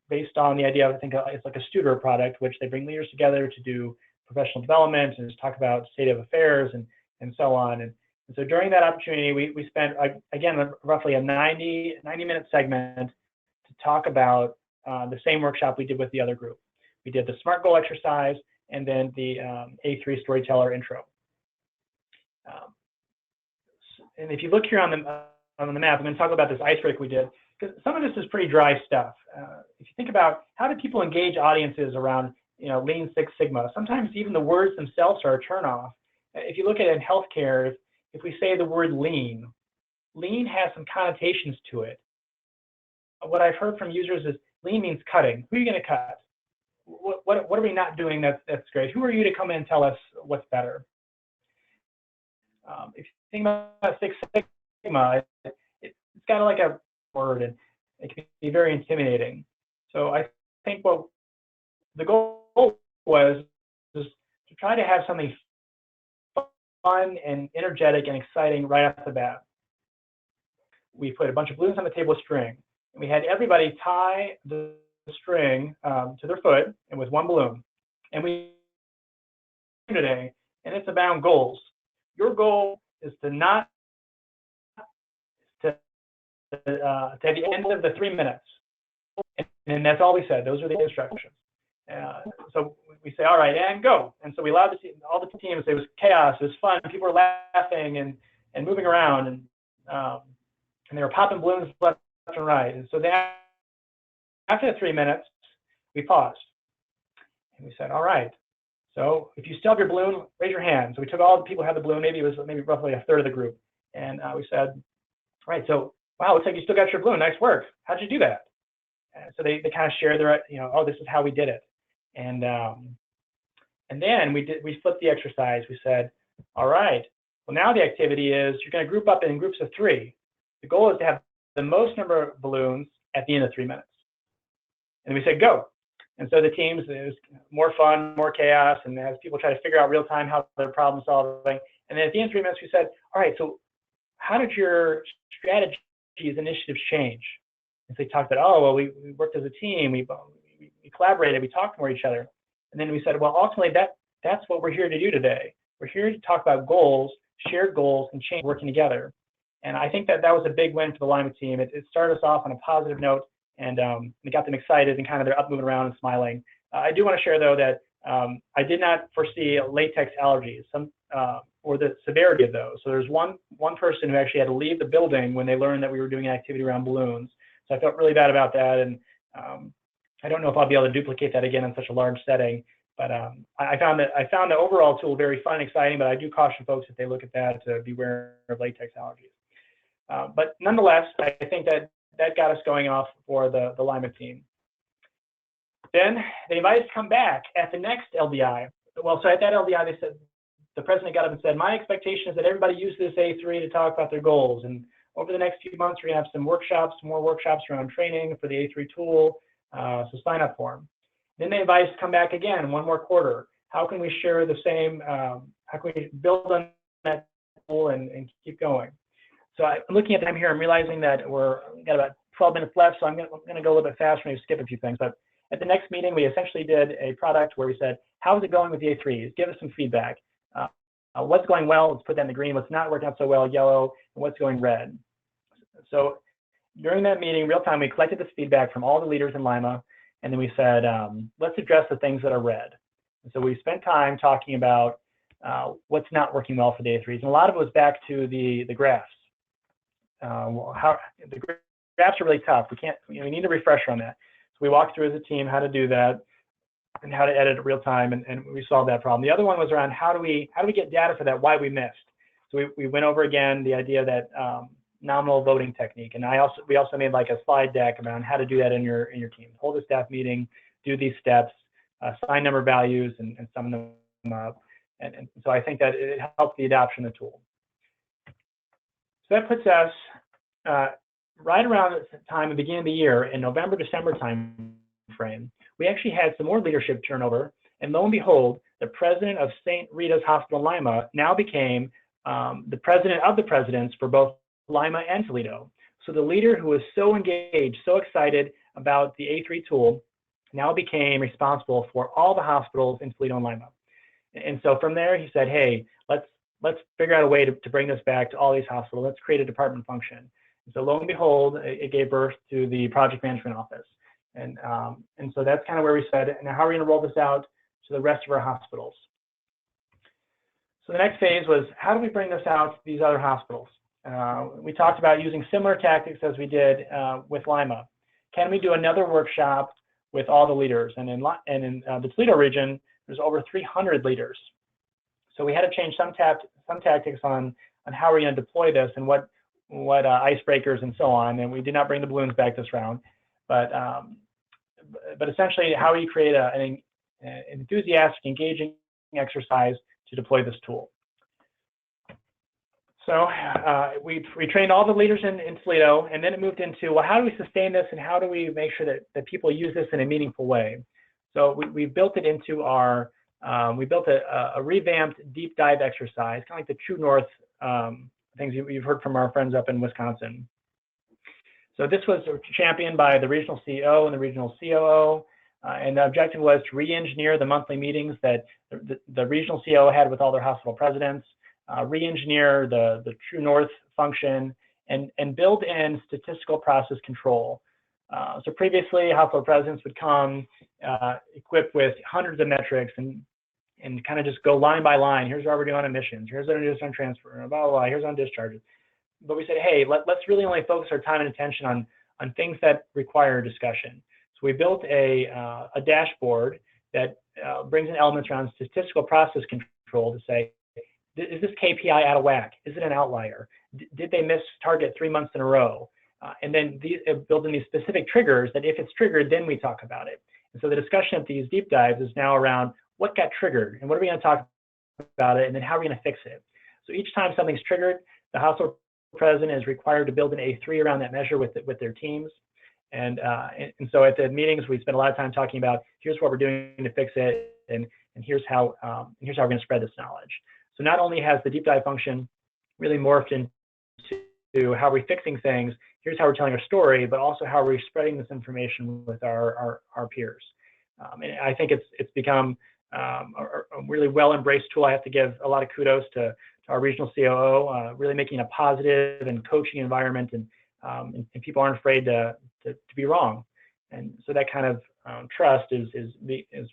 based on the idea of, I think it's like a Studer product, which they bring leaders together to do professional development and just talk about state of affairs and so on. And so during that opportunity, we spent, again, roughly a 90-minute segment to talk about the same workshop we did with the other group. We did the SMART goal exercise and then the A3 storyteller intro. And if you look here on the map, I'm going to talk about this icebreaker we did, because some of this is pretty dry stuff. If you think about how do people engage audiences around Lean Six Sigma, sometimes even the words themselves are a turnoff. If you look at it in healthcare, if we say the word lean has some connotations to it. What I've heard from users is lean means cutting. Who are you going to cut? What are we not doing that's great? Who are you to come in and tell us what's better? If you think about Six Sigma, it's kind of like a word, and it can be very intimidating. So I think what the goal was to try to have something fun and energetic and exciting right off the bat. We put a bunch of balloons on the table with string, and we had everybody tie the string to their foot and with one balloon. And we today, and it's about goals. Your goal is to not at the end of the 3 minutes, and that's all we said. Those are the instructions. So we say, all right, and go. And so we allowed all the teams. It was chaos. It was fun. People were laughing and moving around, and they were popping balloons left and right. And so then after the 3 minutes, we paused and we said, all right. So if you still have your balloon, raise your hand. So we took all the people who had the balloon. Maybe it was roughly a third of the group, and we said, all right. So wow, looks like you still got your balloon. Nice work. How'd you do that? So they kind of shared their, oh, this is how we did it. And then we flipped the exercise. We said, all right, well, now the activity is you're going to group up in groups of 3. The goal is to have the most number of balloons at the end of 3 minutes. And we said, go. And so the teams, it was more fun, more chaos, and as people try to figure out real time how they're problem solving. And then at the end of 3 minutes, we said, all right, so how did your strategies, initiatives change? And so they talked about, oh, well, we worked as a team, we collaborated, we talked more each other. And then we said, well, ultimately, that's what we're here to do today. We're here to talk about goals, shared goals, and change working together. And I think that was a big win for the Lima team. It started us off on a positive note, and it got them excited and kind of they're up moving around and smiling. I do want to share, though, that I did not foresee latex allergies or the severity of those. So there's one person who actually had to leave the building when they learned that we were doing an activity around balloons. So I felt really bad about that, and I don't know if I'll be able to duplicate that again in such a large setting. But I found the overall tool very fun and exciting, but I do caution folks if they look at that to beware of latex allergies. But nonetheless, I think that got us going off for the Lima team. Then they invited us to come back at the next LDI. Well, so at that LDI, they said, the president got up and said, my expectation is that everybody use this A3 to talk about their goals. And over the next few months, we're going to have some more workshops around training for the A3 tool, so sign up for them. Then they invited us to come back again, one more quarter. How can we share the same, how can we build on that tool and keep going? So I'm looking at the time here, I'm realizing that we've got about 12 minutes left, so I'm going to go a little bit faster, maybe skip a few things. But at the next meeting, we essentially did a product where we said, how is it going with the A3s? Give us some feedback. What's going well, let's put that in the green. What's not working out so well, yellow, and what's going red. So during that meeting, real time, we collected this feedback from all the leaders in Lima, and then we said, let's address the things that are red. And so we spent time talking about what's not working well for the A3s, and a lot of it was back to the graphs. How the graphs are really tough. We need a refresher on that. So we walked through as a team how to do that and how to edit it real time, and we solved that problem. The other one was around how do we get data for that, why we missed. So we went over again the idea that nominal voting technique, and we also made like a slide deck around how to do that in your team. Hold a staff meeting, do these steps, assign number values, and sum them up. And so I think that it helped the adoption of the tool. So that puts us right around the time of the beginning of the year, in November, December time frame. We actually had some more leadership turnover, and lo and behold, the president of St. Rita's Hospital in Lima now became the president of the presidents for both Lima and Toledo. So the leader who was so engaged, so excited about the A3 tool, now became responsible for all the hospitals in Toledo and Lima. And so from there, he said, hey, let's figure out a way to bring this back to all these hospitals. Let's create a department function. And so lo and behold, it gave birth to the project management office. And so that's kind of where we said, now how are we going to roll this out to the rest of our hospitals? So the next phase was, how do we bring this out to these other hospitals? We talked about using similar tactics as we did with Lima. Can we do another workshop with all the leaders? And in the Toledo region, there's over 300 leaders. So we had to change some tactics on how we're going to deploy this and what icebreakers and so on. And we did not bring the balloons back this round, but essentially, how do you create an enthusiastic, engaging exercise to deploy this tool? So we trained all the leaders in Toledo, and then it moved into, well, how do we sustain this, and how do we make sure that people use this in a meaningful way? So we built it into our, we built a revamped deep dive exercise, kind of like the True North things you've heard from our friends up in Wisconsin. So this was championed by the regional CEO and the regional COO, and the objective was to re-engineer the monthly meetings that the regional COO had with all their hospital presidents, re-engineer the True North function, and build in statistical process control. So previously, hospital presidents would come equipped with hundreds of metrics and kind of just go line by line. Here's what we're doing on admissions. Here's what we're doing on transfer. Blah, blah, blah. Here's on discharges. But we said, hey, let's really only focus our time and attention on things that require discussion. So we built a dashboard that brings in elements around statistical process control to say, is this KPI out of whack? Is it an outlier? Did they miss target 3 months in a row? And then building these specific triggers that if it's triggered, then we talk about it. And so the discussion at these deep dives is now around what got triggered and what are we going to talk about it, and then how are we going to fix it. So each time something's triggered, the hospital president is required to build an A3 around that measure with their teams. And so at the meetings, we spend a lot of time talking about here's what we're doing to fix it, and here's how we're going to spread this knowledge. So not only has the deep dive function really morphed into how we're fixing things, here's how we're telling our story, but also how we're spreading this information with our peers. And I think it's become a really well embraced tool. I have to give a lot of kudos to our regional COO, really making a positive and coaching environment, and people aren't afraid to be wrong. And so that kind of trust is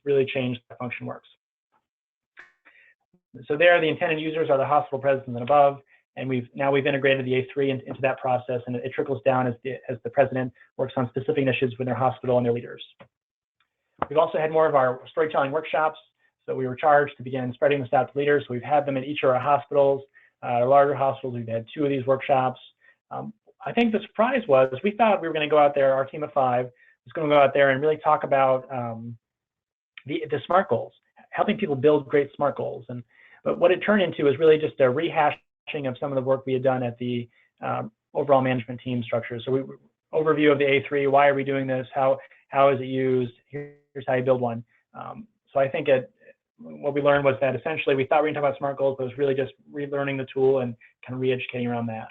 really changed how the function works. So there, the intended users are the hospital presidents and above, and we've integrated the A3 into that process, and it trickles down as the president works on specific initiatives with their hospital and their leaders. We've also had more of our storytelling workshops, so we were charged to begin spreading this out to leaders. So we've had them at each of our hospitals, our larger hospitals. We've had 2 of these workshops. I think the surprise was we thought we were going to go out there, our team of 5 was going to go out there and really talk about the SMART goals, helping people build great SMART goals. But what it turned into is really just a rehashing of some of the work we had done at the overall management team structure. So overview of the A3, why are we doing this? How is it used? Here's how you build one. So I think what we learned was that essentially we thought we were going to talk about SMART goals, but it was really just relearning the tool and kind of re-educating around that.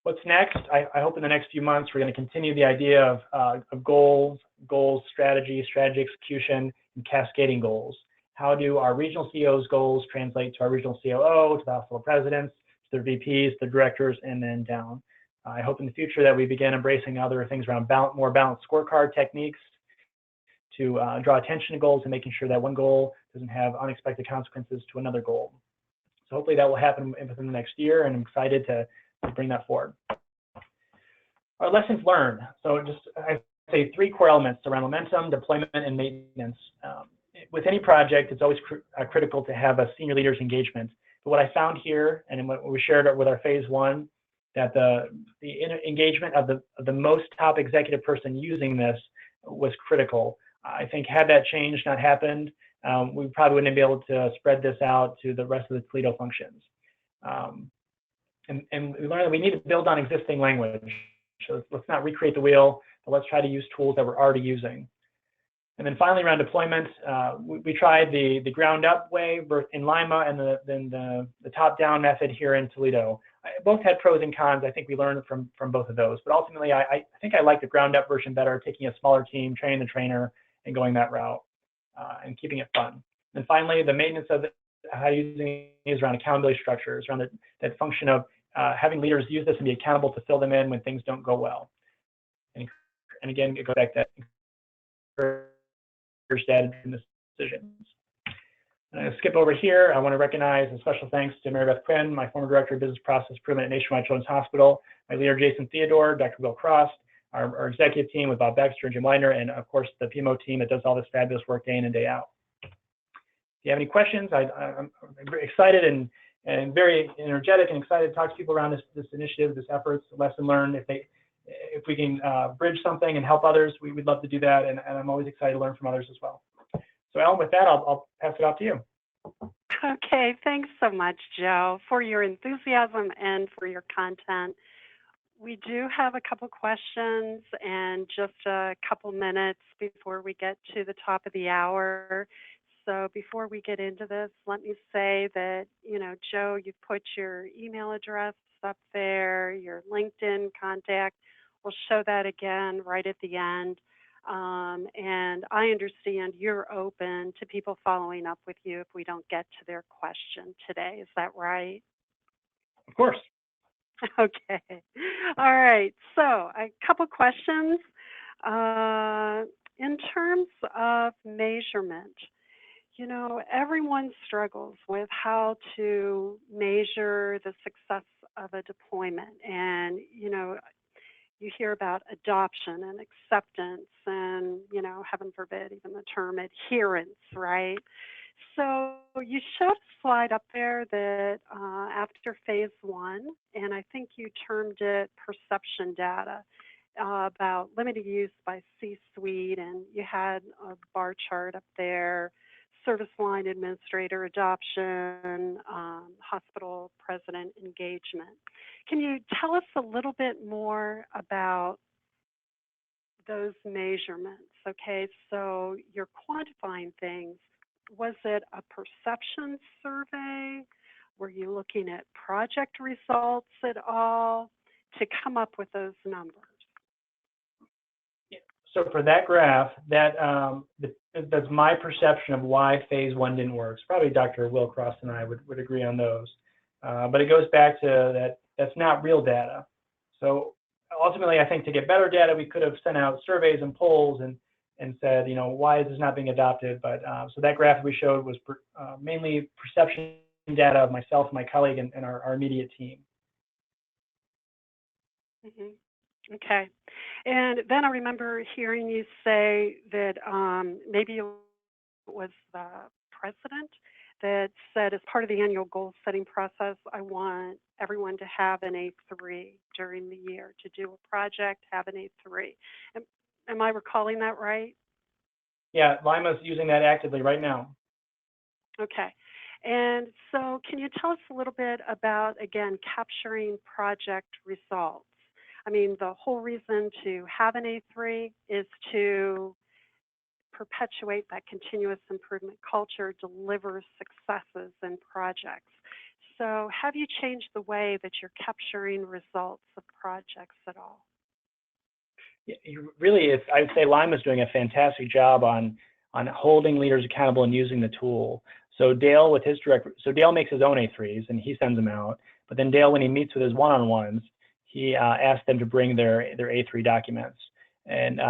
What's next? I hope in the next few months we're going to continue the idea of goals, strategy execution, and cascading goals. How do our regional CEOs' goals translate to our regional COO, to the hospital presidents, to their VPs, the directors, and then down? I hope in the future that we begin embracing other things around more balanced scorecard techniques to draw attention to goals and making sure that one goal doesn't have unexpected consequences to another goal. So hopefully that will happen within the next year, and I'm excited to bring that forward. Our lessons learned. So just I say 3 core elements around momentum, deployment, and maintenance. With any project, it's always critical to have a senior leader's engagement. But what I found here, and what we shared with our phase 1, that the engagement of the most top executive person using this was critical. I think had that change not happened, we probably wouldn't be able to spread this out to the rest of the Toledo functions. And we learned that we need to build on existing language. So let's not recreate the wheel, but let's try to use tools that we're already using. And then finally, around deployment, we tried the ground up way in Lima and then the top down method here in Toledo. Both had pros and cons. I think we learned from both of those. But ultimately, I think I like the ground up version better, taking a smaller team, training the trainer, and going that route and keeping it fun. And finally, the maintenance of how using these around accountability structures, around that function of having leaders use this and be accountable to fill them in when things don't go well. And again, it goes back to that data-driven decisions. I'm going to skip over here. I want to recognize and special thanks to Mary Beth Quinn, my former Director of Business Process Improvement at Nationwide Children's Hospital, my leader Jason Theodore, Dr. Will Cross, our executive team with Bob Baxter and Jim Leitner, and of course the PMO team that does all this fabulous work day in and day out. If you have any questions, I'm excited and very energetic and excited to talk to people around this initiative, this efforts, lesson learned. If we can bridge something and help others, we'd love to do that, and I'm always excited to learn from others as well. So Ellen, with that, I'll pass it off to you. Okay, thanks so much, Joe, for your enthusiasm and for your content. We do have a couple questions and just a couple minutes before we get to the top of the hour. So before we get into this, let me say that, Joe, you've put your email address up there, your LinkedIn contact. We'll show that again right at the end. And I understand you're open to people following up with you if we don't get to their question today. Is that right? Of course. Okay. All right. So, a couple questions. Uh, in terms of measurement, everyone struggles with how to measure the success of a deployment. And, you hear about adoption and acceptance and, heaven forbid, even the term adherence, right? So you showed a slide up there that after phase one, and I think you termed it perception data, about limited use by C-suite, and you had a bar chart up there, service line administrator adoption, hospital president engagement. Can you tell us a little bit more about those measurements? Okay, so you're quantifying things. Was it a perception survey? Were you looking at project results at all to come up with those numbers? So for that graph, that's my perception of why phase one didn't work. So probably Dr. Wilcross and I would agree on those. But it goes back to that's not real data. So ultimately, I think to get better data, we could have sent out surveys and polls and said, why is this not being adopted? But so that graph we showed was mainly perception data of myself, my colleague, and our immediate team. Mm-hmm. Okay. And then I remember hearing you say that maybe it was the president that said, as part of the annual goal setting process, I want everyone to have an A3 during the year, to do a project, have an A3. Am I recalling that right? Yeah, Lima's using that actively right now. Okay. And so can you tell us a little bit about, again, capturing project results? I mean, the whole reason to have an A3 is to perpetuate that continuous improvement culture, deliver successes in projects. So have you changed the way that you're capturing results of projects at all? Really, I would say Lima's doing a fantastic job on holding leaders accountable and using the tool. So Dale with his Dale makes his own A3s and he sends them out. But then Dale, when he meets with his one-on-ones, he asks them to bring their A3 documents. And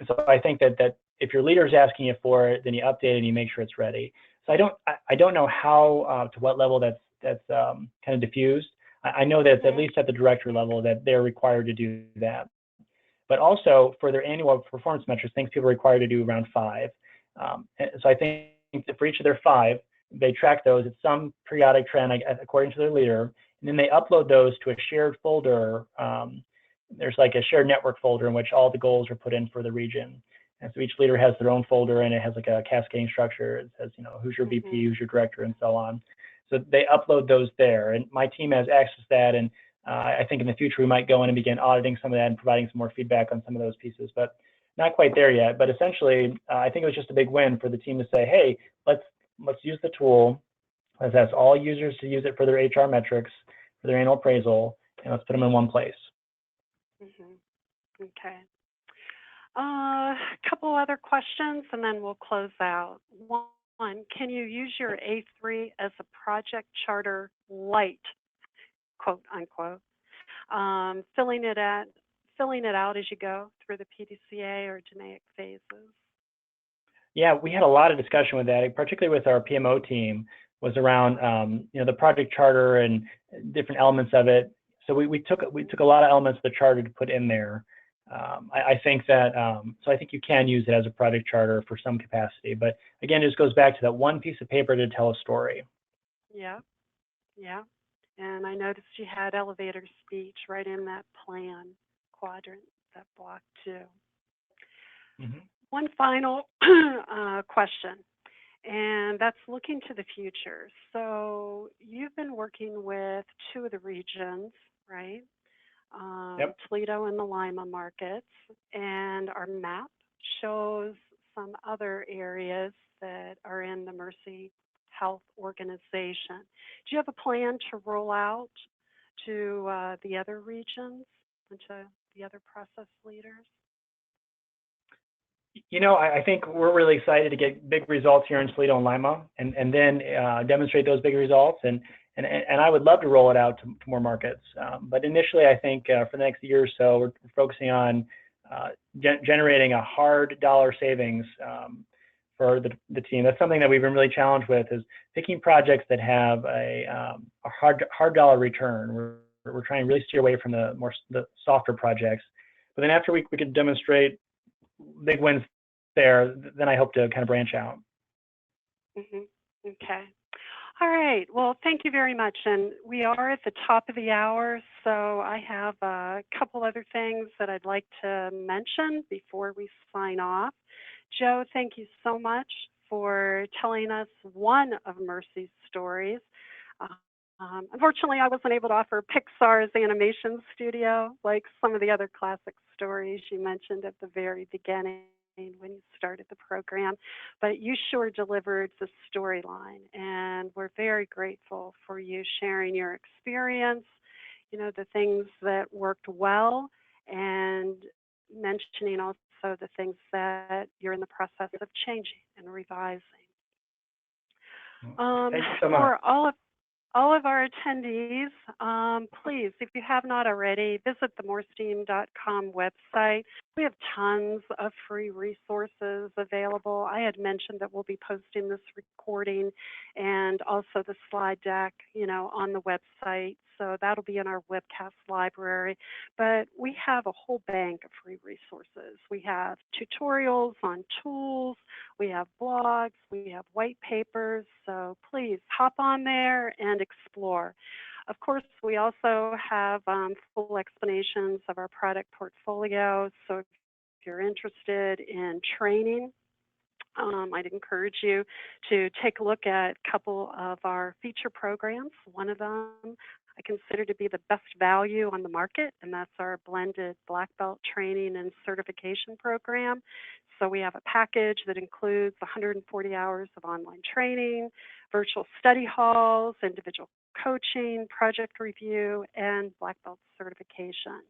so I think that if your leader's asking you for it, then you update it and you make sure it's ready. So I don't know how to what level that's kind of diffused. I know that it's at least at the director level that they're required to do that. But also for their annual performance metrics, things people are required to do around 5. So I think that for each of their 5, they track those at some periodic trend according to their leader, and then they upload those to a shared folder. There's like a shared network folder in which all the goals are put in for the region. And so each leader has their own folder, and it has like a cascading structure. It says, who's your VP, who's your director, and so on. So they upload those there, and my team has access to that. And I think in the future we might go in and begin auditing some of that and providing some more feedback on some of those pieces, but not quite there yet. But essentially, I think it was just a big win for the team to say, hey, let's use the tool. Let's ask all users to use it for their HR metrics, for their annual appraisal, and let's put them in one place. Mm-hmm. Okay. A couple other questions, and then we'll close out. One, can you use your A3 as a project charter light, quote unquote, filling it out as you go through the PDCA or generic phases? Yeah, we had a lot of discussion with that, particularly with our PMO team, was around the project charter and different elements of it. So we took a lot of elements of the charter to put in there. I think that so I think you can use it as a project charter for some capacity, but again, it just goes back to that one piece of paper to tell a story. Yeah, yeah. And I noticed you had elevator speech right in that plan quadrant, that block too. Mm-hmm. One final question, and that's looking to the future. So you've been working with 2 of the regions, right? Yep. Toledo and the Lima markets, and our map shows some other areas that are in the Mercy Health organization. Do you have a plan to roll out to the other regions and to the other process leaders? I think we're really excited to get big results here in Toledo and Lima, and then demonstrate those big results. And and I would love to roll it out to more markets. But initially, I think for the next year or so, we're focusing on generating a hard dollar savings for the team. That's something that we've been really challenged with, is picking projects that have a hard dollar return. We're trying to really steer away from the softer projects. But then after we can demonstrate big wins there, then I hope to kind of branch out. Mm-hmm. Okay. All right. Well, thank you very much. And we are at the top of the hour, so I have a couple other things that I'd like to mention before we sign off. Joe, thank you so much for telling us one of Mercy's stories. Unfortunately, I wasn't able to offer Pixar's animation studio like some of the other classic stories you mentioned at the very beginning when you started the program, but you sure delivered the storyline, and we're very grateful for you sharing your experience, you know, the things that worked well, and mentioning also the things that you're in the process of changing and revising. Thank you so much. For all of our attendees, please, if you have not already, visit the moresteam.com website. We have tons of free resources available. I had mentioned that we'll be posting this recording and also the slide deck, you know, on the website. So that'll be in our webcast library. But we have a whole bank of free resources. We have tutorials on tools, we have blogs, we have white papers. So please hop on there and explore. Of course, we also have full explanations of our product portfolio. So if you're interested in training, I'd encourage you to take a look at a couple of our feature programs. One of them I consider to be the best value on the market, and that's our blended black belt training and certification program. So we have a package that includes 140 hours of online training, virtual study halls, individual coaching, project review, and black belt certification.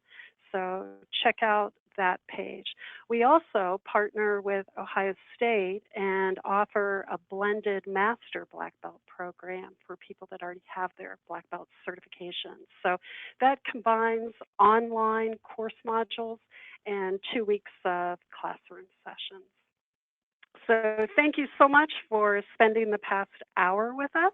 So check out that page. We also partner with Ohio State and offer a blended master black belt program for people that already have their black belt certification. So that combines online course modules and 2 weeks of classroom sessions. So thank you so much for spending the past hour with us.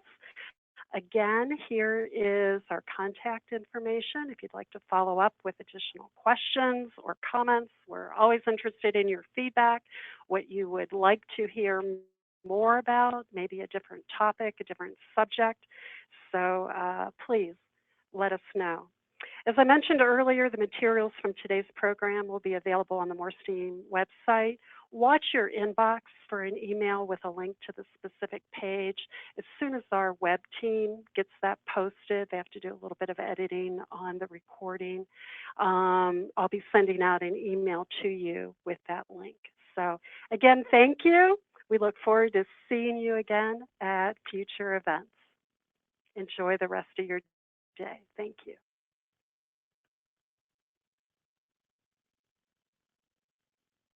Again, here is our contact information. If you'd like to follow up with additional questions or comments, we're always interested in your feedback, what you would like to hear more about, maybe a different topic, a different subject. So please let us know. As I mentioned earlier, the materials from today's program will be available on the Moresteam website. Watch your inbox for an email with a link to the specific page. As soon as our web team gets that posted, they have to do a little bit of editing on the recording. I'll be sending out an email to you with that link. So again, thank you. We look forward to seeing you again at future events. Enjoy the rest of your day. Thank you.